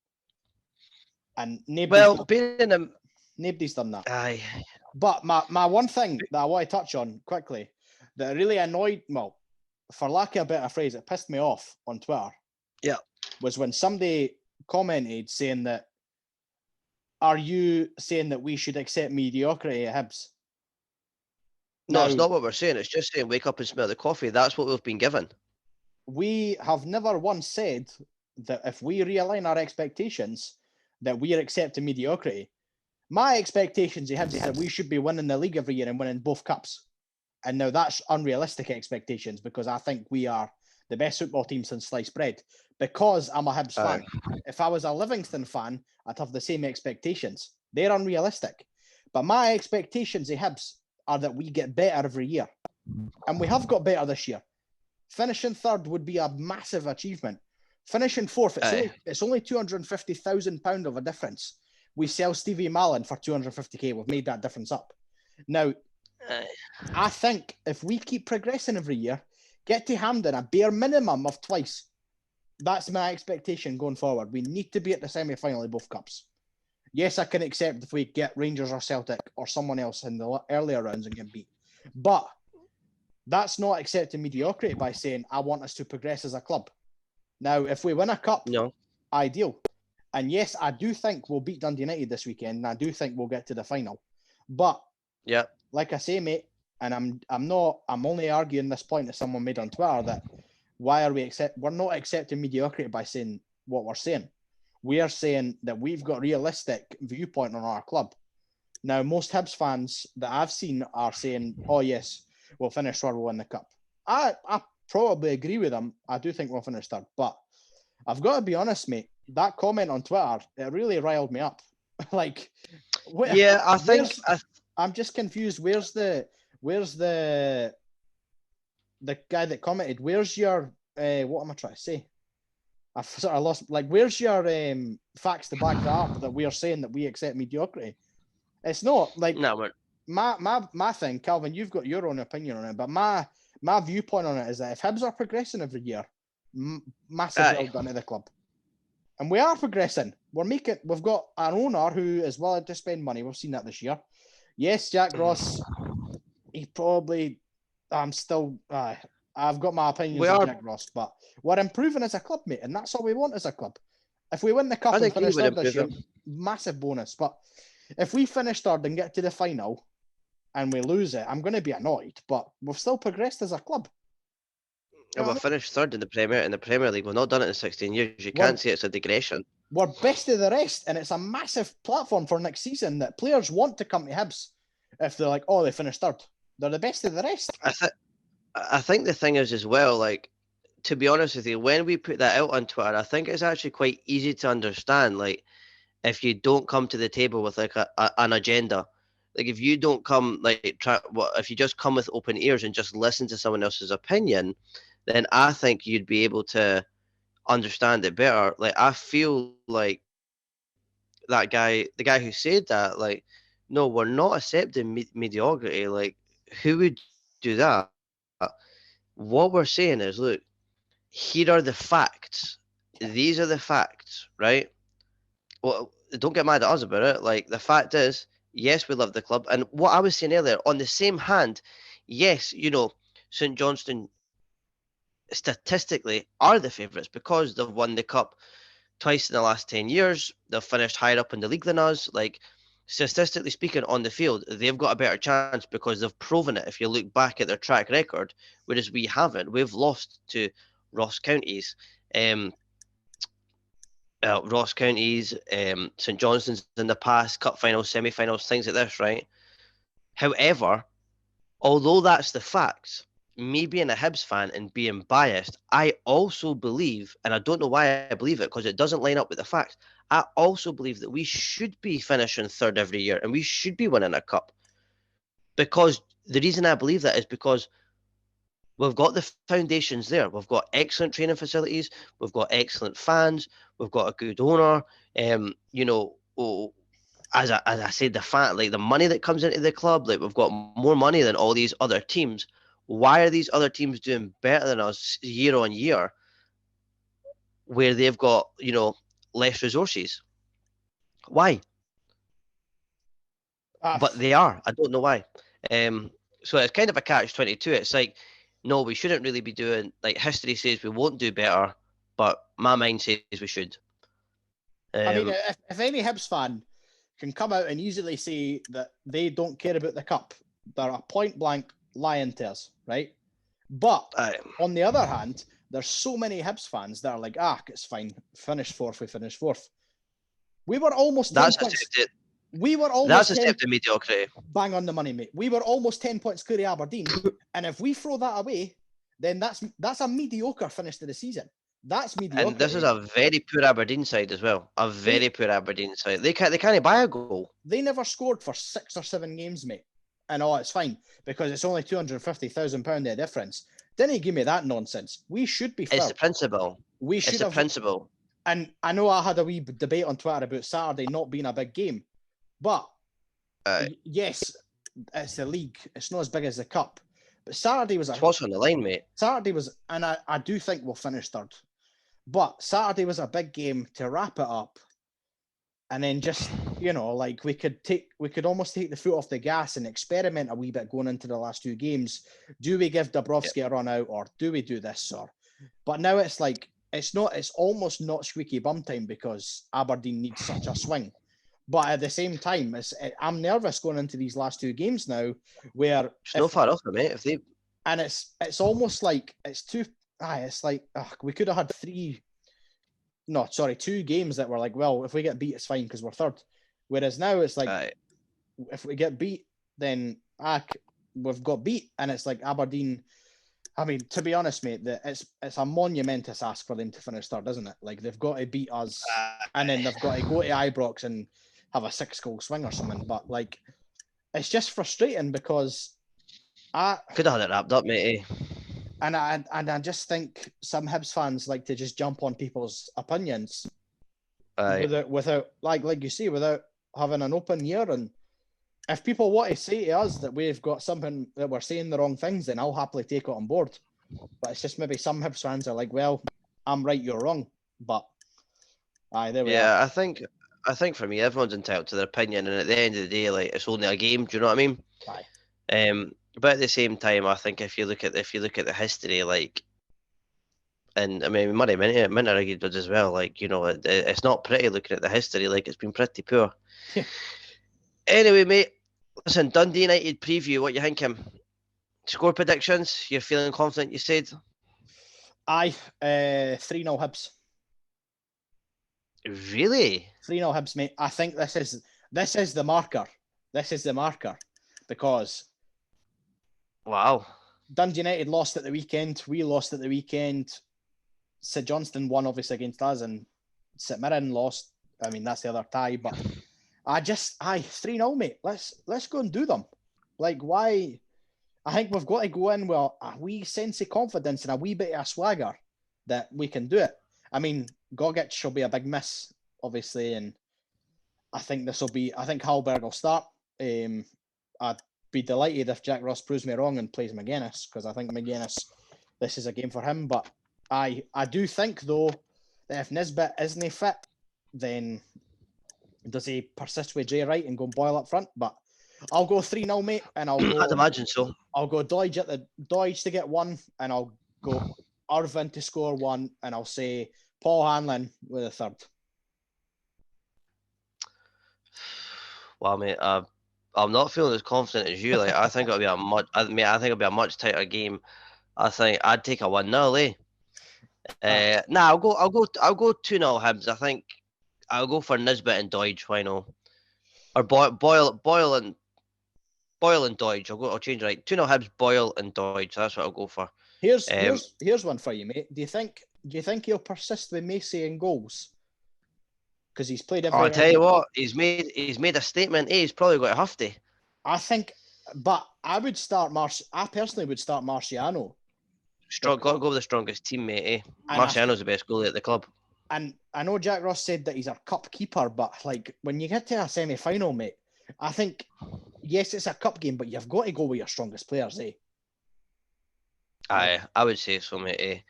[SPEAKER 2] and nobody's done that.
[SPEAKER 1] Aye.
[SPEAKER 2] But my one thing that I want to touch on quickly that really annoyed, well, for lack of a better phrase, it pissed me off on Twitter.
[SPEAKER 1] Yeah,
[SPEAKER 2] was when somebody commented saying that, are you saying that we should accept mediocrity at Hibs?
[SPEAKER 1] No, it's not what we're saying. It's just saying wake up and smell the coffee. That's what we've been given.
[SPEAKER 2] We have never once said that if we realign our expectations, that we are accepting mediocrity. My expectations at Hibs is that we should be winning the league every year and winning both cups. And now that's unrealistic expectations because I think we are the best football team since sliced bread. Because I'm a Hibs fan. If I was a Livingston fan, I'd have the same expectations. They're unrealistic. But my expectations at Hibs are that we get better every year. And we have got better this year. Finishing third would be a massive achievement. Finishing fourth, it's only £250,000 of a difference. We sell Stevie Malin for 250k. We've made that difference up. Now, I think if we keep progressing every year, get to Hampden a bare minimum of twice. That's my expectation going forward. We need to be at the semi-final of both cups. Yes, I can accept if we get Rangers or Celtic or someone else in the earlier rounds and get beat. But that's not accepting mediocrity by saying, I want us to progress as a club. Now, if we win a cup, ideal. And yes, I do think we'll beat Dundee United this weekend, and I do think we'll get to the final. But like I say, mate, and I'm only arguing this point that someone made on Twitter that we're not accepting mediocrity by saying what we're saying. We are saying that we've got realistic viewpoint on our club. Now, most Hibs fans that I've seen are saying, oh yes, we'll finish third, we'll win the cup. I probably agree with them. I do think we'll finish third, but I've got to be honest, mate, that comment on Twitter, it really riled me up. Like, I'm just confused. Where's the guy that commented? Where's your what am I trying to say? I've sort of lost. Like, where's your facts to back that up that we are saying that we accept mediocrity? It's not like my thing, Calvin. You've got your own opinion on it, but my viewpoint on it is that if Hibs are progressing every year, massive well done to the club. And we are progressing. We've got an owner who is willing to spend money. We've seen that this year. Yes, Jack Ross, he probably, I've got my opinions
[SPEAKER 1] We
[SPEAKER 2] on
[SPEAKER 1] are.
[SPEAKER 2] Jack Ross, but we're improving as a club, mate, and that's all we want as a club. If we win the cup
[SPEAKER 1] I'd
[SPEAKER 2] and
[SPEAKER 1] agree
[SPEAKER 2] finish
[SPEAKER 1] with
[SPEAKER 2] third this year,
[SPEAKER 1] improving.
[SPEAKER 2] massive bonus. But if we finish third and get to the final and we lose it, I'm going to be annoyed. But we've still progressed as a club. You know
[SPEAKER 1] And
[SPEAKER 2] what I
[SPEAKER 1] we've finished third in the Premier League. We've not done it in 16 years. You can't say it's a digression.
[SPEAKER 2] We're best of the rest, and it's a massive platform for next season that players want to come to Hibs if they're like, oh, they finished third. They're the best of the rest.
[SPEAKER 1] I think the thing is as well, like, to be honest with you, when we put that out on Twitter, I think it's actually quite easy to understand. Like, if you don't come to the table with like an agenda, like if you don't come if you just come with open ears and just listen to someone else's opinion, then I think you'd be able to understand it better. Like I feel like that guy, the guy who said that, like, no, we're not accepting mediocrity. Like, who would do that? What we're saying is, look, here are the facts. These are the facts, right? Well, don't get mad at us about it. Like, the fact is, yes, we love the club. And what I was saying earlier, on the same hand, yes, St Johnstone statistically are the favourites because they've won the cup twice in the last 10 years. They've finished higher up in the league than us. Like, statistically speaking, on the field, they've got a better chance because they've proven it if you look back at their track record, whereas we haven't. We've lost to Ross Counties. St Johnstone's in the past, cup finals, semi-finals, things like this, right? However, although that's the fact, me being a Hibs fan and being biased, I also believe, and I don't know why I believe it because it doesn't line up with the facts, I also believe that we should be finishing third every year and we should be winning a cup. Because the reason I believe that is because we've got the foundations there. We've got excellent training facilities. We've got excellent fans. We've got a good owner. As I said, the money that comes into the club, like we've got more money than all these other teams. Why are these other teams doing better than us year on year, where they've got less resources? Why? But they are. I don't know why. So it's kind of a catch-22. It's like, no, we shouldn't really be doing. Like history says, we won't do better, but my mind says we should.
[SPEAKER 2] I mean, if any Hibs fan can come out and easily say that they don't care about the cup, they're a point-blank lying to us, right? But on the other hand, there's so many Hibs fans that are like, it's fine, finish fourth, we finish fourth. We were almost 10 points. We were almost
[SPEAKER 1] that's a step to mediocrity.
[SPEAKER 2] Bang on the money, mate. We were almost 10 points clear of Aberdeen, and if we throw that away, then that's a mediocre finish to the season. That's mediocre.
[SPEAKER 1] And this is a very poor Aberdeen side as well. A very poor Aberdeen side. They can't buy a goal.
[SPEAKER 2] They never scored for 6 or 7 games, mate. And it's fine because it's only £250,000 their difference. Didn't give me that nonsense. We should be fair.
[SPEAKER 1] It's the principle.
[SPEAKER 2] It's the
[SPEAKER 1] principle.
[SPEAKER 2] And I know I had a wee debate on Twitter about Saturday not being a big game. But yes, it's the league. It's not as big as the cup. But Saturday was
[SPEAKER 1] what's on the line, mate.
[SPEAKER 2] Saturday was, and I do think we'll finish third. But Saturday was a big game to wrap it up, and then just we could almost take the foot off the gas and experiment a wee bit going into the last 2 games. Do we give Dabrowski a run out, or do we do this? But now it's like it's almost not squeaky bum time because Aberdeen needs such a swing. But at the same time, I'm nervous going into these last 2 games now, where
[SPEAKER 1] it's no far off, mate.
[SPEAKER 2] And it's almost like it's too. It's like we could have had 2 games that were like, well, if we get beat, it's fine because we're third. Whereas now it's like, if we get beat, then we've got beat, and it's like Aberdeen. I mean, to be honest, mate, it's a monumentous ask for them to finish third, isn't it? Like they've got to beat us, and then they've got to go to Ibrox and have a 6-goal swing or something. But like, it's just frustrating because I
[SPEAKER 1] could have had it wrapped up, mate.
[SPEAKER 2] And I just think some Hibs fans like to just jump on people's opinions without like you say, without having an open ear. And if people want to say to us that we've got something that we're saying the wrong things, then I'll happily take it on board. But it's just maybe some Hibs fans are like, well, I'm right, you're wrong. But there we are.
[SPEAKER 1] Yeah, I think for me, everyone's entitled to their opinion, and at the end of the day, like it's only a game. Do you know what I mean? But at the same time, I think if you look at the history, like, and I mean Murray Minter argued as well, like, it's not pretty looking at the history, like it's been pretty poor.
[SPEAKER 2] Yeah.
[SPEAKER 1] Anyway, mate, listen, Dundee United preview. What you thinking? Score predictions? You're feeling confident? You said.
[SPEAKER 2] Aye, 3-0 Hibs.
[SPEAKER 1] Really?
[SPEAKER 2] 3-0 Hibs, mate. I think this is the marker. This is the marker because
[SPEAKER 1] Wow.
[SPEAKER 2] Dundee United lost at the weekend. We lost at the weekend. St Johnstone won obviously against us, and St Mirren lost. I mean, that's the other tie, but 3-0, mate. Let's go and do them. Like, why? I think we've got to go in with a wee sense of confidence and a wee bit of a swagger that we can do it. I mean, Gogic will be a big miss, obviously, and I think Hallberg will start. I'd be delighted if Jack Ross proves me wrong and plays McGuinness, because I think McGuinness, this is a game for him. But I do think, though, that if Nisbet isn't fit, then does he persist with Jay Wright and go Boyle up front? But I'll go 3-0, mate, and
[SPEAKER 1] I'd imagine so.
[SPEAKER 2] I'll go Doidge to get one, and I'll go Irvin to score one, and I'll say Paul Hanlon with a third.
[SPEAKER 1] Well, mate, I'm not feeling as confident as you. Like, I think it'll be a much tighter game. I think I'd take a 1-0, eh? I'll go 2-0 Hibs. I think I'll go for Nisbet and Doidge. Why no? Or Boyle and Doidge. I'll change it, right. 2-0 Hibs, Boyle and Doidge. That's what I'll go for.
[SPEAKER 2] Here's one for you, mate. Do you think he'll persist with Macy in goals? Because he's played every.
[SPEAKER 1] I'll tell you what, he's made a statement. He's probably got a hufty.
[SPEAKER 2] I think, but I personally would start Marciano.
[SPEAKER 1] Got to go with the strongest team, mate. Marciano's the best goalie at the club.
[SPEAKER 2] And I know Jack Ross said that he's a cup keeper, but like when you get to a semi-final, mate, I think, yes, it's a cup game, but you've got to go with your strongest players, eh?
[SPEAKER 1] Aye, I would say so, mate.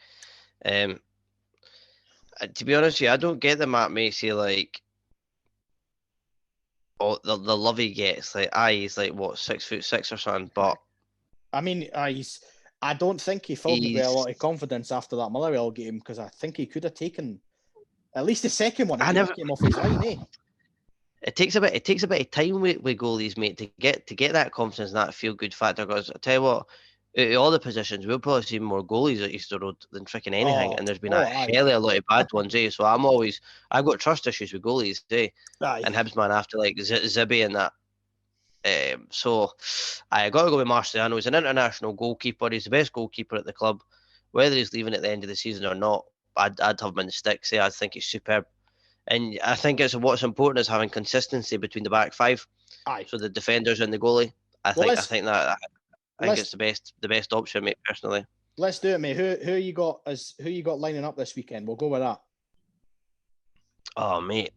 [SPEAKER 1] To be honest with you, I don't get the Matt Macy, like, the love he gets. Like, he's like, what, 6'6" or something, but
[SPEAKER 2] I mean, I don't think he filled me with a lot of confidence after that Motherwell game, because I think he could have taken at least the second one. He came off his line, eh?
[SPEAKER 1] It takes a bit of time with goalies, mate, to get that confidence and that feel good factor. Because I tell you what, out of all the positions, we'll probably see more goalies at Easter Road than freaking anything, and there's been a hell of a lot of bad ones, eh? So I've got trust issues with goalies, eh?
[SPEAKER 2] Aye.
[SPEAKER 1] And Hibs, man, after like Zibby and that. So I got to go with Marciano. He's an international goalkeeper. He's the best goalkeeper at the club. Whether he's leaving at the end of the season or not, I'd have him in the sticks. I think he's superb. And I think what's important is having consistency between the back five.
[SPEAKER 2] Aye.
[SPEAKER 1] So the defenders and the goalie. I think it's the best option, mate. Personally.
[SPEAKER 2] Let's do it, mate. Who you got lining up this weekend? We'll go with that.
[SPEAKER 1] Oh, mate.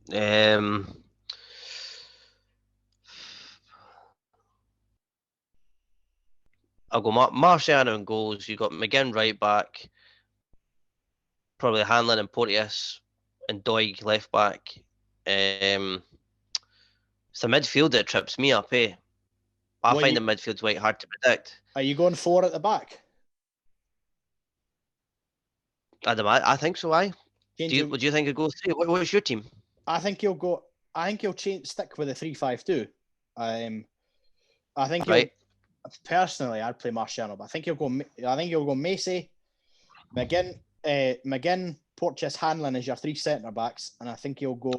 [SPEAKER 1] I'll go Marciano in goals. You got McGinn right back. Probably Hanlon and Porteous and Doig left back. It's the midfield that trips me up, eh? I find the midfield's quite hard to predict.
[SPEAKER 2] Are you going 4 at the back?
[SPEAKER 1] I think so. Would you think he'll go 3? What's your team?
[SPEAKER 2] I think he'll go. I think he'll stick with the 3-5-2. I think personally, I'd play Marciano, but I think he'll go Macy, McGinn, Porteous, Hanlon as your 3 centre backs, and I think he'll go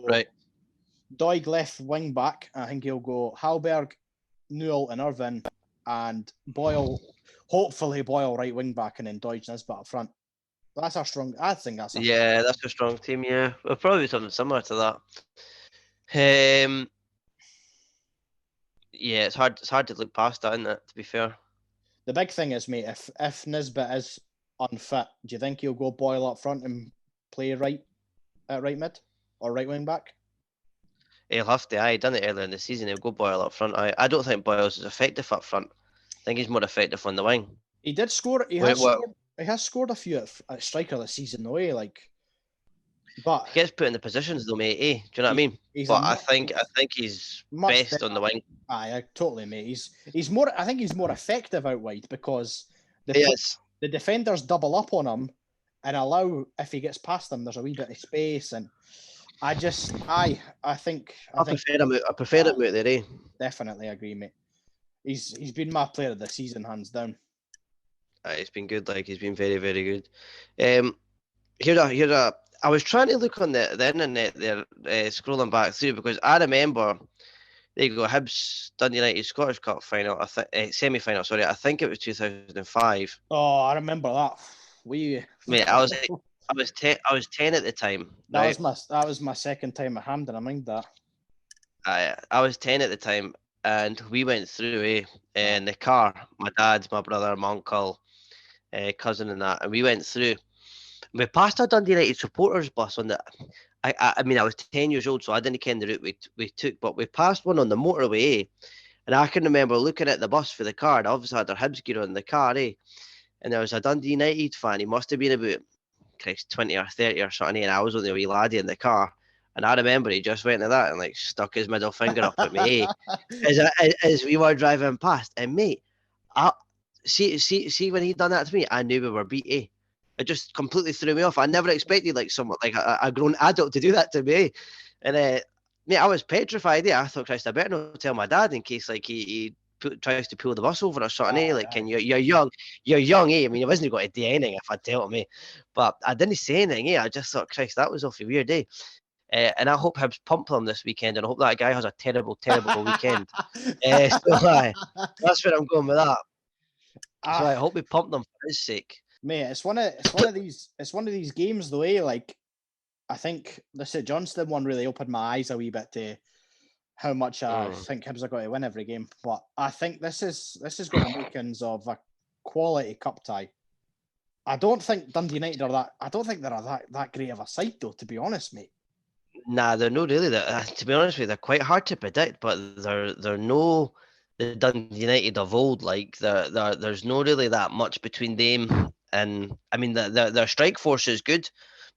[SPEAKER 2] Doig left wing back. I think he'll go Hallberg, Newell, and Irvin, and Boyle. Hopefully, Boyle right wing back, and then Doig Nisbet up front. That's our strong. I think that's
[SPEAKER 1] that's a strong team. Yeah, we'll probably something similar to that. Yeah, it's hard to look past that, isn't it? To be fair,
[SPEAKER 2] the big thing is, mate, if Nisbet is unfit, do you think he'll go Boyle up front and play at right mid or right wing back?
[SPEAKER 1] He'll have to. He done it earlier in the season. He'll go Boyle up front. I don't think Boyle's as effective up front. I think he's more effective on the wing.
[SPEAKER 2] He did score. He has scored a few at striker this season, though. Like, But
[SPEAKER 1] he gets put in the positions though, mate. Do you know what I mean?
[SPEAKER 2] he's
[SPEAKER 1] But I think he's
[SPEAKER 2] much
[SPEAKER 1] best
[SPEAKER 2] better.
[SPEAKER 1] on the wing.
[SPEAKER 2] I totally, mate. He's more. I think he's more effective out wide because
[SPEAKER 1] Yes.
[SPEAKER 2] the defenders double up on him and allow, if he gets past them, there's a wee bit of space. And I think
[SPEAKER 1] I prefer him out there, eh?
[SPEAKER 2] definitely agree, mate. He's been my player of the season, hands down.
[SPEAKER 1] He's been good. Like he's been very, very good. I was trying to look on the internet there, scrolling back through because I remember. There you go, Hibs Dundee United Scottish Cup final, semi final. Sorry, I think it was 2005.
[SPEAKER 2] Oh, I remember that.
[SPEAKER 1] Mate, I was 10 at the time. Right?
[SPEAKER 2] That was my second time at Hampden. I mind that.
[SPEAKER 1] I was 10 at the time, and we went through in the car. My dad, my brother, my uncle, cousin, and that, and we went through. We passed a Dundee United supporters bus on the. I mean, I was 10 years old, so I didn't ken the route we took, but we passed one on the motorway, and I can remember looking at the bus for the car. They obviously had their Hibs gear on the car, and there was a Dundee United fan. He must have been about, Christ, 20 or 30 or something, and I was only a wee laddie in the car. And I remember he just went to that and like stuck his middle finger up at me as we were driving past. And mate, I see when he done that to me, I knew we were beat. It just completely threw me off. I never expected like someone like a grown adult to do that to me. And mate, I was petrified. I thought, Christ, I better not tell my dad in case like he tries to pull the bus over or something. Like, and you're young. I mean, he wasn't going to do anything if I tell him. But I didn't say anything. I just thought, Christ, that was awfully weird. And I hope Hibs pump them this weekend, and I hope that guy has a terrible, terrible weekend. That's where I'm going with that. So I hope we pump them for his sake.
[SPEAKER 2] Mate, it's one of these games though, Like, I think the St Johnstone one really opened my eyes a wee bit to how much I think Hibs are going to win every game. But I think this is going to makings of a quality cup tie. I don't think Dundee United are that. I don't think they're that great of a side though, to be honest, mate.
[SPEAKER 1] Nah, they're not really that. To be honest with you, they're quite hard to predict, but they're no the Dundee United of old. Like there's no really that much between them. And I mean, their strike force is good,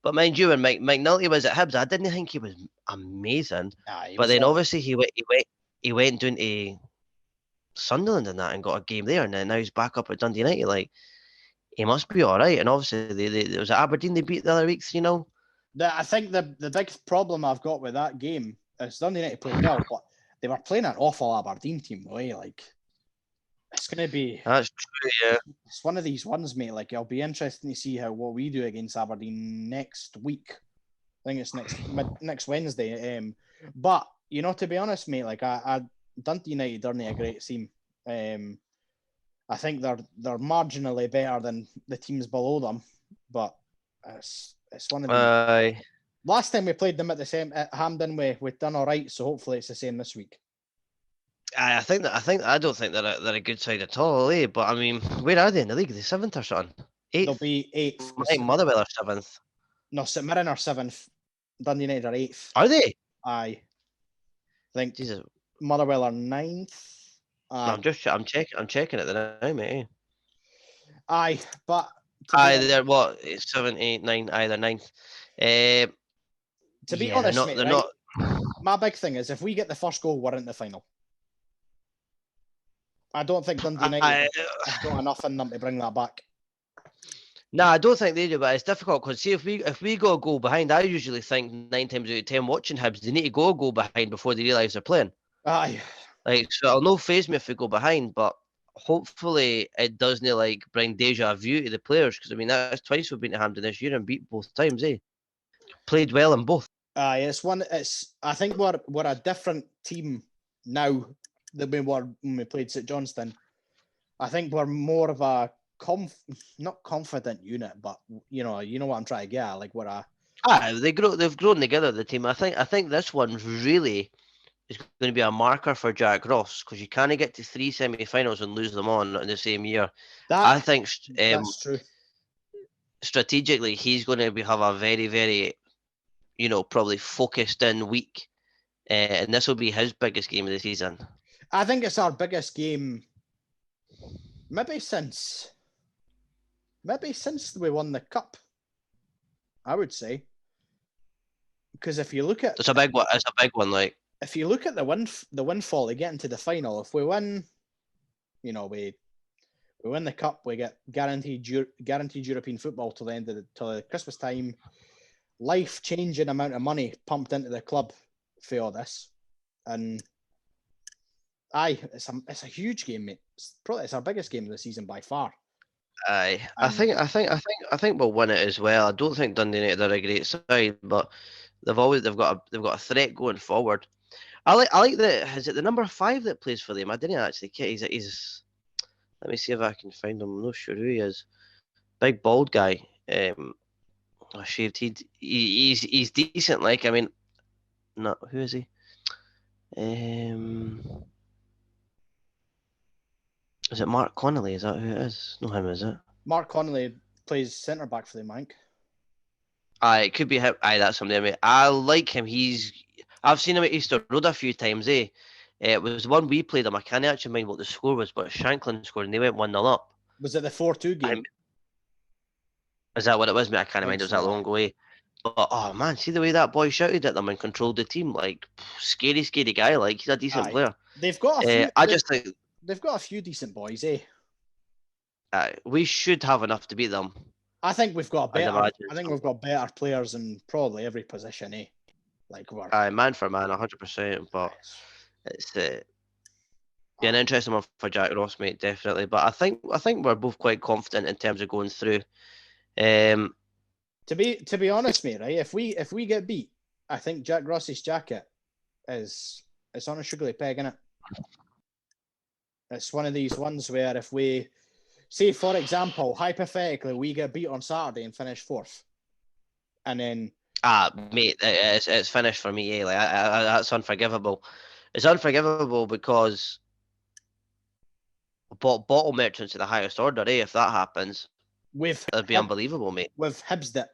[SPEAKER 1] but mind you, when Mike Nulty was at Hibs, I didn't think he was amazing. But then obviously he went down to Sunderland and that and got a game there, and then now he's back up at Dundee United. Like he must be all right. And obviously, there was Aberdeen they beat the other week, 3-0.
[SPEAKER 2] I think the big problem I've got with that game is Dundee United played well, but they were playing an awful Aberdeen team, though. Like, it's going to be.
[SPEAKER 1] That's true, yeah.
[SPEAKER 2] It's one of these ones, mate. Like, it'll be interesting to see what we do against Aberdeen next week. I think it's next Wednesday. But to be honest, mate, like Dundee United aren't a great team. I think they're marginally better than the teams below them, but it's one of the. Last time we played them at Hampden, we've done all right. So hopefully it's the same this week.
[SPEAKER 1] I don't think they're a good side at all, But I mean, where are they in the league? Are they 7th or something? 8th?
[SPEAKER 2] They'll be 8th.
[SPEAKER 1] I think Motherwell are 7th.
[SPEAKER 2] No, St Mirren are 7th. Dundee United are 8th.
[SPEAKER 1] Are they?
[SPEAKER 2] Aye. I think
[SPEAKER 1] Jesus.
[SPEAKER 2] Motherwell are 9th.
[SPEAKER 1] I'm checking it now, mate.
[SPEAKER 2] Aye, but
[SPEAKER 1] they're what? 7, 8, 9. They're 9th.
[SPEAKER 2] To be honest, they're not. My big thing is if we get the first goal, we're in the final. I don't think Dundee United have got enough in them to bring that back.
[SPEAKER 1] No, I don't think they do, but it's difficult because see if we go a goal behind, I usually think 9 times out of 10 watching Hibs, they need to go a goal behind before they realise they're playing.
[SPEAKER 2] Aye.
[SPEAKER 1] Like, so it'll no faze me if we go behind, but hopefully it doesn't like bring deja vu to the players because I mean that's twice we've been to Hampden this year and beat both times, Played well in both.
[SPEAKER 2] Aye, I think we're a different team now than we were when we played St Johnstone. I think we're more of a not confident unit, but you know what I'm trying to get at. Like we're
[SPEAKER 1] they've grown together, the team. I think this one really is going to be a marker for Jack Ross because you can't get to 3 semi-finals and lose them on in the same year. I think
[SPEAKER 2] that's true.
[SPEAKER 1] Strategically, he's going to have a very, very, probably focused in week, and this will be his biggest game of the season.
[SPEAKER 2] I think it's our biggest game, maybe since we won the cup. I would say. because if you look at
[SPEAKER 1] it's a big one. It's a big one. Like,
[SPEAKER 2] if you look at the windfall to get into the final, if we win, you know, we win the cup, we get guaranteed European football till the end of till the Christmas time. Life-changing amount of money pumped into the club for all this, and it's a huge game, mate. It's our biggest game of the season by far.
[SPEAKER 1] I think we'll win it as well. I don't think Dundee United are a great side, but they've got a threat going forward. I like is it the number 5 that plays for them? I didn't actually care. He's let me see if I can find him. I'm not sure who he is. Big bald guy. Shaved head. He's decent. Like, I mean, no, who is he? Is it Mark Connolly? Is that who it is? No, him, is it?
[SPEAKER 2] Mark Connolly plays centre back for the Mank.
[SPEAKER 1] It could be him. That's him there, mate. I like him. I've seen him at Easter Road a few times, eh? It was the one we played him. I can't actually mind what the score was, but Shanklin scored and they went 1-0 up.
[SPEAKER 2] Was it the 4-2 game?
[SPEAKER 1] Is that what it was, mate? I can't mind. It was that long ago. But, oh, man, see the way that boy shouted at them and controlled the team? Like, scary, scary guy. Like, he's a decent player.
[SPEAKER 2] They've got a few...
[SPEAKER 1] I just think...
[SPEAKER 2] They've got a few decent boys, eh?
[SPEAKER 1] We should have enough to beat them.
[SPEAKER 2] I think we've got better players in probably every position, eh? Like we're
[SPEAKER 1] man for man, 100%. But it's be an interesting one for Jack Ross, mate, definitely. But I think we're both quite confident in terms of going through.
[SPEAKER 2] To be honest, mate, right? If we get beat, I think Jack Ross's jacket it's on a sugary peg, innit? It's one of these ones where if we say, for example, hypothetically, we get beat on Saturday and finish 4th, and then
[SPEAKER 1] mate, it's finished for me. Like that's unforgivable. It's unforgivable because bottle merchants at the highest order. If that happens, it'd be unbelievable, mate.
[SPEAKER 2] We've Hibsed it.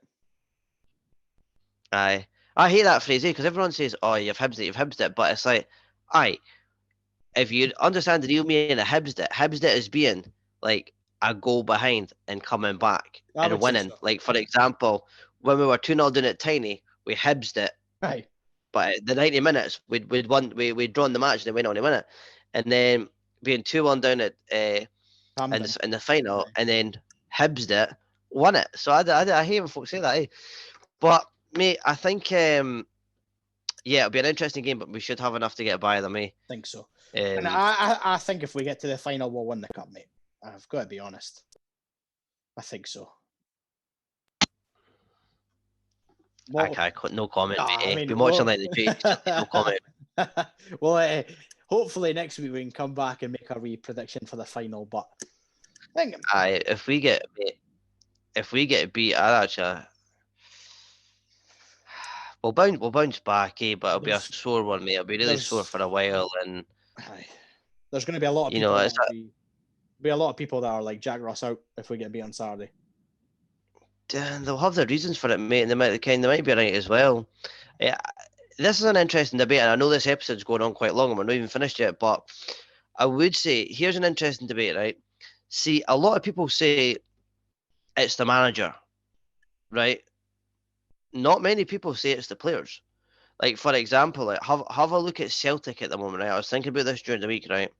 [SPEAKER 1] I hate that phrase, because everyone says, "Oh, you've Hibsed it," but it's like, if you understand the real meaning of Hibsed it as being like a goal behind and coming back and winning. So. Like, for example, when we were 2-0 down at Tiny, we Hibsed it.
[SPEAKER 2] Right.
[SPEAKER 1] But the 90 minutes, we'd drawn the match and they went on to win it. And then being 2-1 down at in the final, and then Hibsed it, won it. So I hate when folks say that, eh? But, mate, I think, it'll be an interesting game, but we should have enough to get by them, eh?
[SPEAKER 2] I think so. And I think if we get to the final, we'll win the cup, mate. I've got to be honest. I think so.
[SPEAKER 1] No comment, mate. Be watching like the Chiefs. No comment.
[SPEAKER 2] Well, hopefully next week we can come back and make a wee prediction for the final. But I think
[SPEAKER 1] if we get beat, I'll actually we'll bounce back, but it'll be a sore one, mate. It'll be really sore for a while, and
[SPEAKER 2] there's going to be a lot of people. Be a lot of people that are like Jack Ross out if we get beat on Saturday.
[SPEAKER 1] They'll have their reasons for it, mate, and they might be right as well. This is an interesting debate, and I know this episode's going on quite long and we're not even finished yet, but I would say here's an interesting debate, right? See, a lot of people say it's the manager, right? Not many people say it's the players. Like, for example, like have a look at Celtic at the moment, right? I was thinking about this during the week, right?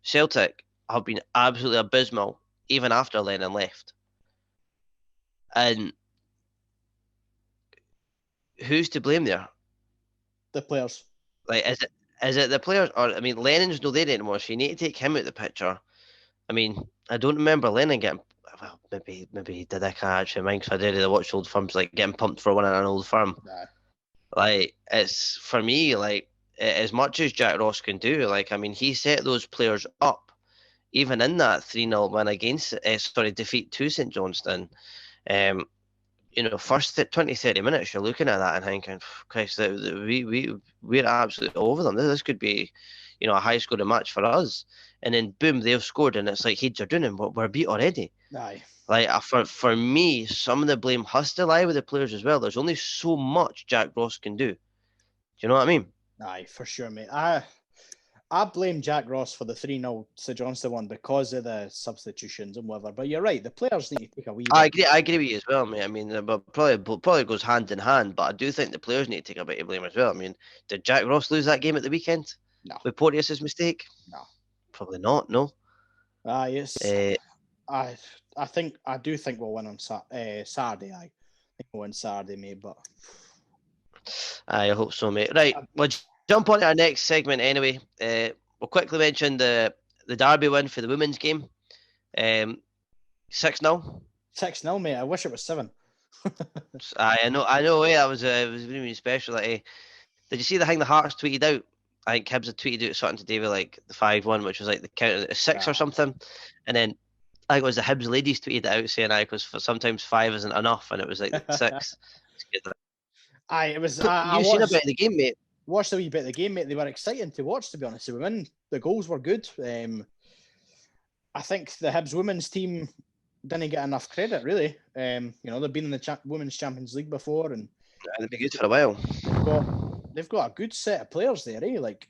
[SPEAKER 1] Celtic have been absolutely abysmal even after Lennon left. And who's to blame there?
[SPEAKER 2] The players.
[SPEAKER 1] Like, is it the players? Or, I mean, Lennon's not there anymore, so you need to take him out the picture. I mean, I don't remember Lennon getting... Well, maybe he did. I can't actually mind, because I did watch old firms, like, getting pumped for winning an old firm.
[SPEAKER 2] Nah.
[SPEAKER 1] Like, it's, for me, like, as much as Jack Ross can do, like, I mean, he set those players up. Even in that 3-0 win against, defeat to St Johnstone, first 20, 30 minutes, you're looking at that and thinking, Christ, we're absolutely over them. This could be, a high-scoring match for us. And then, boom, they've scored, and it's like, heads are doing it, but we're beat already.
[SPEAKER 2] Aye.
[SPEAKER 1] Like, for me, some of the blame has to lie with the players as well. There's only so much Jack Ross can do. Do you know what I mean?
[SPEAKER 2] Aye, for sure, mate. I blame Jack Ross for the 3-0 St Johnstone one because of the substitutions and whatever. But you're right, the players need to take a wee
[SPEAKER 1] I
[SPEAKER 2] bit.
[SPEAKER 1] agree with you as well, mate. I mean, but probably goes hand in hand. But I do think the players need to take a bit of blame as well. I mean, did Jack Ross lose that game at the weekend?
[SPEAKER 2] No.
[SPEAKER 1] With Porteous' mistake?
[SPEAKER 2] No.
[SPEAKER 1] Probably not. No.
[SPEAKER 2] Yes. I do think we'll win on Saturday. I think we'll win Saturday, mate. But
[SPEAKER 1] I hope so, mate. Right, we'll jump on to our next segment anyway. We'll quickly mention the Derby win for the women's game. 6-0.
[SPEAKER 2] 6-0, mate. I wish it was 7.
[SPEAKER 1] I know. Yeah, it was really special. Did you see the thing the Hearts tweeted out? I think Hibs had tweeted out something today with like the 5-1, which was like the count of 6 or something, and then I think it was the Hibs ladies tweeted it out saying because sometimes 5 isn't enough, and it was like 6.
[SPEAKER 2] It was.
[SPEAKER 1] You seen a bit of the game, mate?
[SPEAKER 2] Watched a wee bit of the game, mate. They were exciting to watch, to be honest. The goals were good. I think the Hibs women's team didn't get enough credit, really. They've been in the Women's Champions League before, and
[SPEAKER 1] they've been good for a while.
[SPEAKER 2] They've got a good set of players there, eh? Like,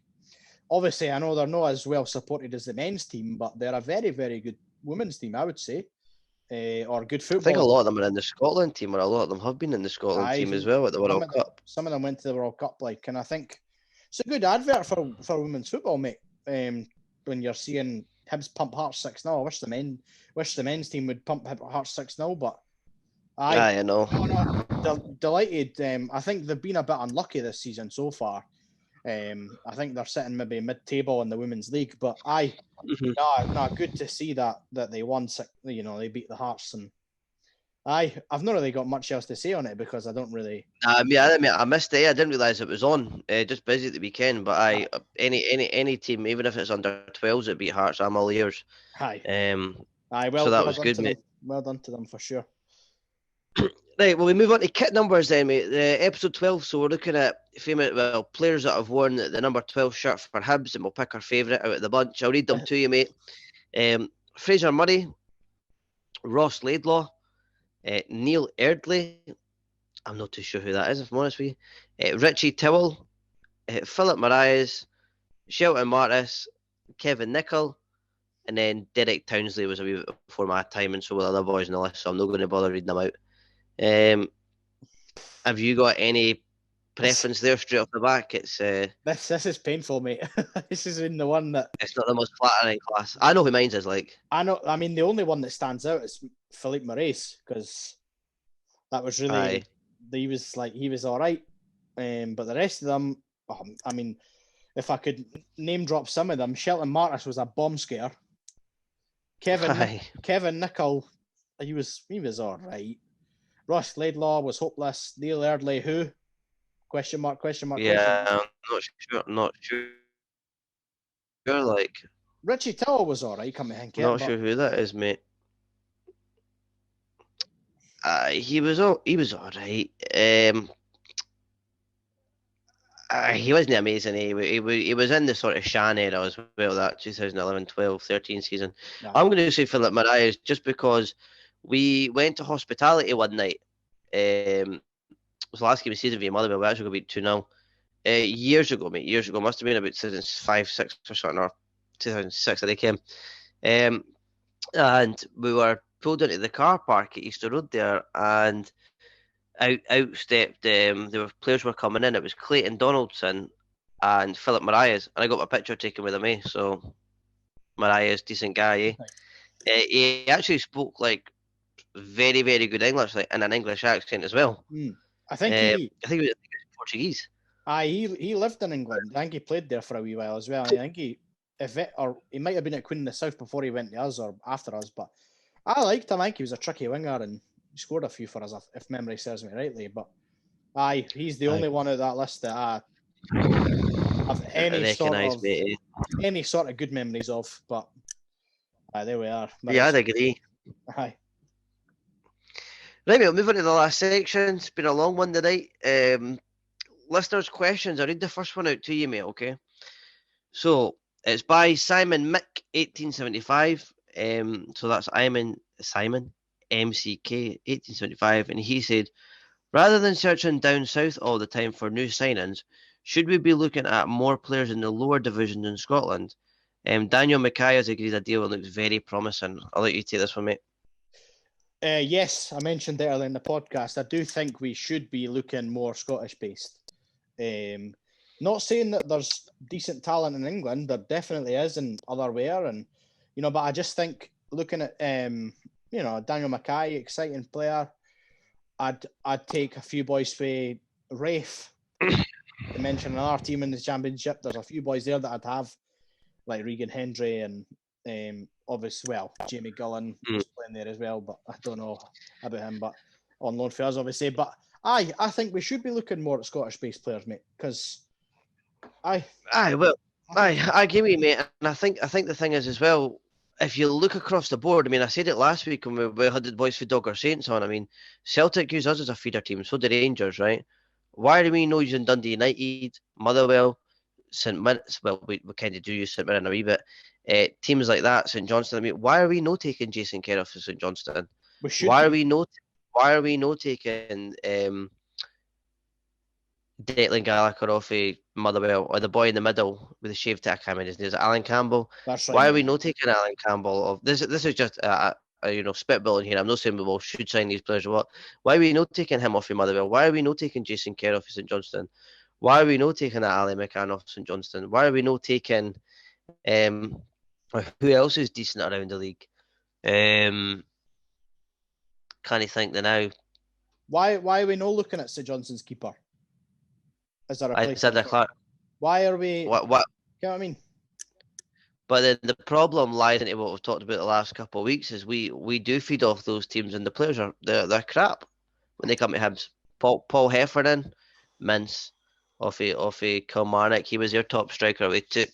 [SPEAKER 2] obviously, I know they're not as well supported as the men's team, but they're a very, very good women's team, I would say. Or good football.
[SPEAKER 1] I think a lot of them are in the Scotland team, or a lot of them have been in the Scotland team as well at the World Cup.
[SPEAKER 2] Some of them went to the World Cup, and I think it's a good advert for women's football, mate. When you're seeing Hibs pump Hearts 6-0, I wish the men's team would pump Hearts 6-0, but
[SPEAKER 1] I know.
[SPEAKER 2] Delighted. I think they've been a bit unlucky this season so far. I think they're sitting maybe mid-table in the women's league, but good to see that they won. They beat the Hearts, and I've not really got much else to say on it because I don't really.
[SPEAKER 1] I missed it. I didn't realise it was on. Just busy at the weekend, but any team, even if it's under 12s that beat Hearts, I'm all ears.
[SPEAKER 2] Well,
[SPEAKER 1] so that was good, mate.
[SPEAKER 2] Well done to them for sure.
[SPEAKER 1] Right, well, we move on to kit numbers then, mate. Episode 12, so we're looking at players that have worn the number 12 shirt for Hibs, and we'll pick our favourite out of the bunch. I'll read them to you, mate. Fraser Murray, Ross Laidlaw, Neil Erdley. I'm not too sure who that is, if I'm honest with you. Richie Towell, Philip Marias, Shelton Martis, Kevin Nicol, and then Derek Townsley was a wee bit before my time, and so were the other boys on the list, so I'm not going to bother reading them out. Have you got any preference there straight off the back? It's
[SPEAKER 2] this is painful, mate. This is in the one that
[SPEAKER 1] it's not the most flattering class. I know who mine's is like.
[SPEAKER 2] I know. I mean, the only one that stands out is Philippe Maurice, because that was really he was all right. But the rest of them, I mean, if I could name drop some of them, Shelton Martis was a bomb scare. Kevin Nicol, he was all right. Ross Laidlaw was hopeless. Neil Erdley, who? Question mark.
[SPEAKER 1] Yeah, I'm not sure. Like
[SPEAKER 2] Richie Towell was all right. Come and
[SPEAKER 1] not sure who that is, mate. He was all right. He wasn't amazing. He was in the sort of Shan era as well, that 2011, 12, 13 season. No. I'm going to say Philip Marias just because we went to hospitality one night. It was the last game of the season via Motherwell. We actually got beat 2-0. Years ago, mate. Years ago. Must have been about 2005, 6 or something, or 2006 that they came. And we were pulled into the car park at Easter Road there, and out stepped, players were coming in. It was Clayton Donaldson and Philip Marias, and I got my picture taken with him, so Marias, decent guy, he actually spoke like very, very good English, like in an English accent as well.
[SPEAKER 2] I think
[SPEAKER 1] he was Portuguese.
[SPEAKER 2] He lived in England. I think he played there for a wee while as well. I think he might have been at Queen of the South before he went to us or after us, but I liked him. I think he was a tricky winger and he scored a few for us, if memory serves me rightly. But he's the only one of that list that I have any sort of good memories of. But there we are.
[SPEAKER 1] Yeah, I'd agree.
[SPEAKER 2] Aye.
[SPEAKER 1] Right, we'll move on to the last section. It's been a long one tonight. Listeners' questions. I'll read the first one out to you, mate, okay? So, it's by Simon Mick, 1875. So that's Simon, MCK, 1875. And he said, rather than searching down south all the time for new signings, should we be looking at more players in the lower divisions in Scotland? Daniel Mackay has agreed a deal and looks very promising. I'll let you take this one, mate.
[SPEAKER 2] Yes, I mentioned earlier in the podcast, I do think we should be looking more Scottish-based. Not saying that there's decent talent in England, there definitely is, and otherwhere, and but I just think looking at Daniel Mackay, exciting player. I'd take a few boys for Rafe. To mention another team in the championship, there's a few boys there that I'd have, like Regan Hendry and obviously, Jamie Gullen is playing there as well, but I don't know about him, but on loan for us, obviously. But I think we should be looking more at Scottish-based players, mate, because I
[SPEAKER 1] agree with you, mate, and I think the thing is as well, if you look across the board, I mean, I said it last week when we had the boys for Dogger Saints on. I mean, Celtic use us as a feeder team, so do Rangers, right? Why do we not using Dundee United, Motherwell, St Mirren's? Well, we kind of do use St Mirren a wee bit. Teams like that, St Johnstone. I mean, why are we not taking Jason Kerr off of St Johnstone?
[SPEAKER 2] We should.
[SPEAKER 1] Why are we not taking Declan Gallagher off of Motherwell, or the boy in the middle with the shaved head? I can't remember his name. Is it Alan Campbell?
[SPEAKER 2] That's right.
[SPEAKER 1] Why are we not taking Alan Campbell off? This is just spitballing here. I'm not saying we all should sign these players or what. Why are we not taking him off of Motherwell? Why are we not taking Jason Kerr off of St Johnstone? Why are we not taking that Ali McCann off St Johnstone? Why are we not taking who else is decent around the league? Can't you think the now?
[SPEAKER 2] Why are we not looking at St Johnston's keeper? As a replacement? Why are we?
[SPEAKER 1] What?
[SPEAKER 2] You know what I mean?
[SPEAKER 1] But then the problem lies into what we've talked about the last couple of weeks is we do feed off those teams and the players they're crap when they come to Hibs. Paul Heffernan, mince off a Kilmarnock. He was their top striker. We took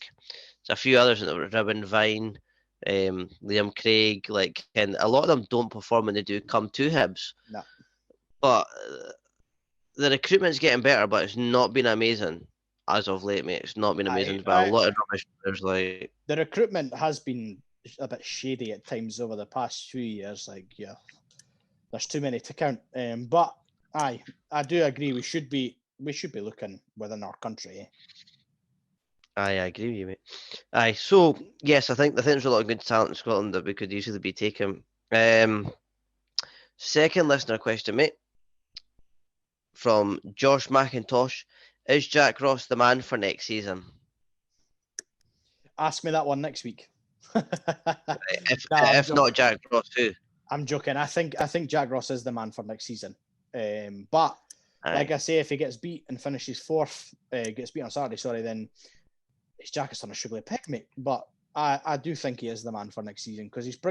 [SPEAKER 1] a few others in the Ribbon Vine, Liam Craig. And a lot of them don't perform when they do come to Hibs.
[SPEAKER 2] No.
[SPEAKER 1] But the recruitment's getting better, but it's not been amazing as of late, mate. It's not been amazing. But a lot of rubbish players,
[SPEAKER 2] the recruitment has been a bit shady at times over the past few years. There's too many to count. But I do agree. We should be looking within our country.
[SPEAKER 1] I agree with you, mate. So yes, I think there's a lot of good talent in Scotland that we could easily be taking. Second listener question, mate, from Josh McIntosh. Is Jack Ross the man for next season?
[SPEAKER 2] Ask me that one next week.
[SPEAKER 1] If not Jack Ross, who?
[SPEAKER 2] I'm joking. I think Jack Ross is the man for next season. But like I say, if he gets beat and finishes fourth, gets beat on Saturday, then it's Jack on a sugary peg, mate. But I do think he is the man for next season because we've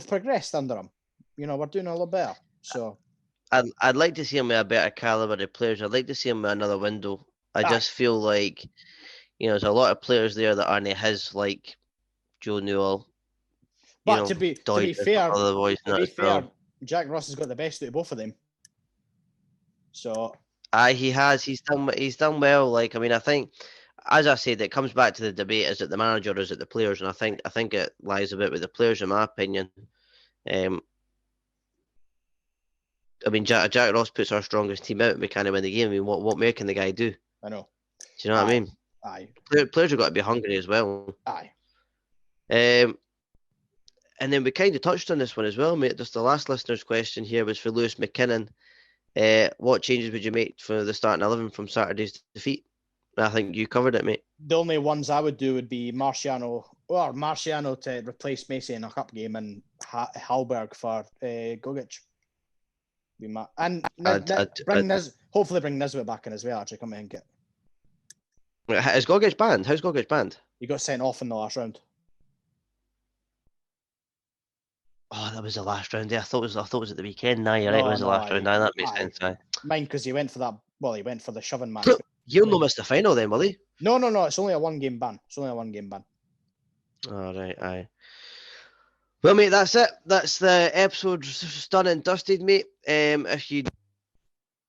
[SPEAKER 2] progressed under him. We're doing a lot better. So
[SPEAKER 1] I'd like to see him with a better caliber of players. I'd like to see him with another window. I just feel like there's a lot of players there that aren't his, like Joe Newell.
[SPEAKER 2] But to be fair, Jack Ross has got the best out of both of them. So
[SPEAKER 1] he has. He's done well. I think, as I said, it comes back to the debate: is it the manager or is it the players? And I think it lies a bit with the players, in my opinion. Jack Ross puts our strongest team out and we can't win the game. I mean, what more can the guy do?
[SPEAKER 2] I know.
[SPEAKER 1] Do you know what I mean?
[SPEAKER 2] Aye.
[SPEAKER 1] Players have got to be hungry as well.
[SPEAKER 2] Aye.
[SPEAKER 1] And then we kind of touched on this one as well, mate. Just the last listener's question here was for Lewis McKinnon. What changes would you make for the starting 11 from Saturday's defeat? I think you covered it, mate.
[SPEAKER 2] The only ones I would do would be Marciano to replace Macy in a cup game and Hallberg for Gogic. And hopefully bring Nisbet back in as well. Actually, come and get.
[SPEAKER 1] Is Gogic banned? How's Gogic banned?
[SPEAKER 2] He got sent off in the last round.
[SPEAKER 1] Oh, that was the last round. I thought it was at the weekend. Nah, you're right. It was the last round. Nah, that makes sense.
[SPEAKER 2] Mine because he went for that. Well, he went for the shoving match.
[SPEAKER 1] He'll not miss the final then, will he?
[SPEAKER 2] No. It's only a one-game ban.
[SPEAKER 1] All right, aye. Well, mate, that's it. That's the episode done and dusted, mate. If you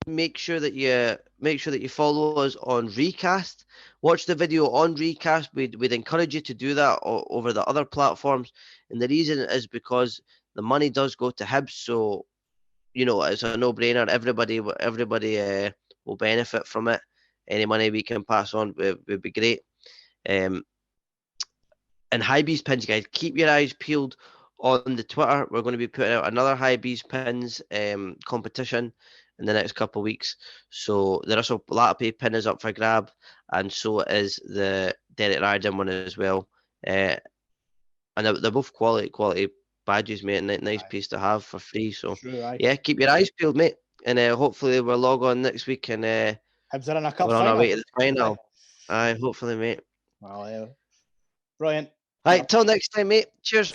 [SPEAKER 1] make sure that you follow us on Recast, watch the video on Recast. We'd encourage you to do that over the other platforms, and the reason is because the money does go to Hibs, so it's a no-brainer. Everybody will benefit from it. any money we can pass on would be great. And Hibs pins, guys, keep your eyes peeled on the Twitter. We're going to be putting out another Hibs pins competition in the next couple of weeks. So there is a lot of pin is up for grab, and so is the Derek Riordan one as well. And they're both quality badges, mate, and nice piece to have for free. So yeah, keep your eyes peeled, mate, and hopefully we'll log on next week and
[SPEAKER 2] Hibs are in a cup
[SPEAKER 1] we're on
[SPEAKER 2] final.
[SPEAKER 1] our way to the final. Aye, hopefully, mate.
[SPEAKER 2] Well, yeah. Brilliant.
[SPEAKER 1] Right, till next time, mate. Cheers.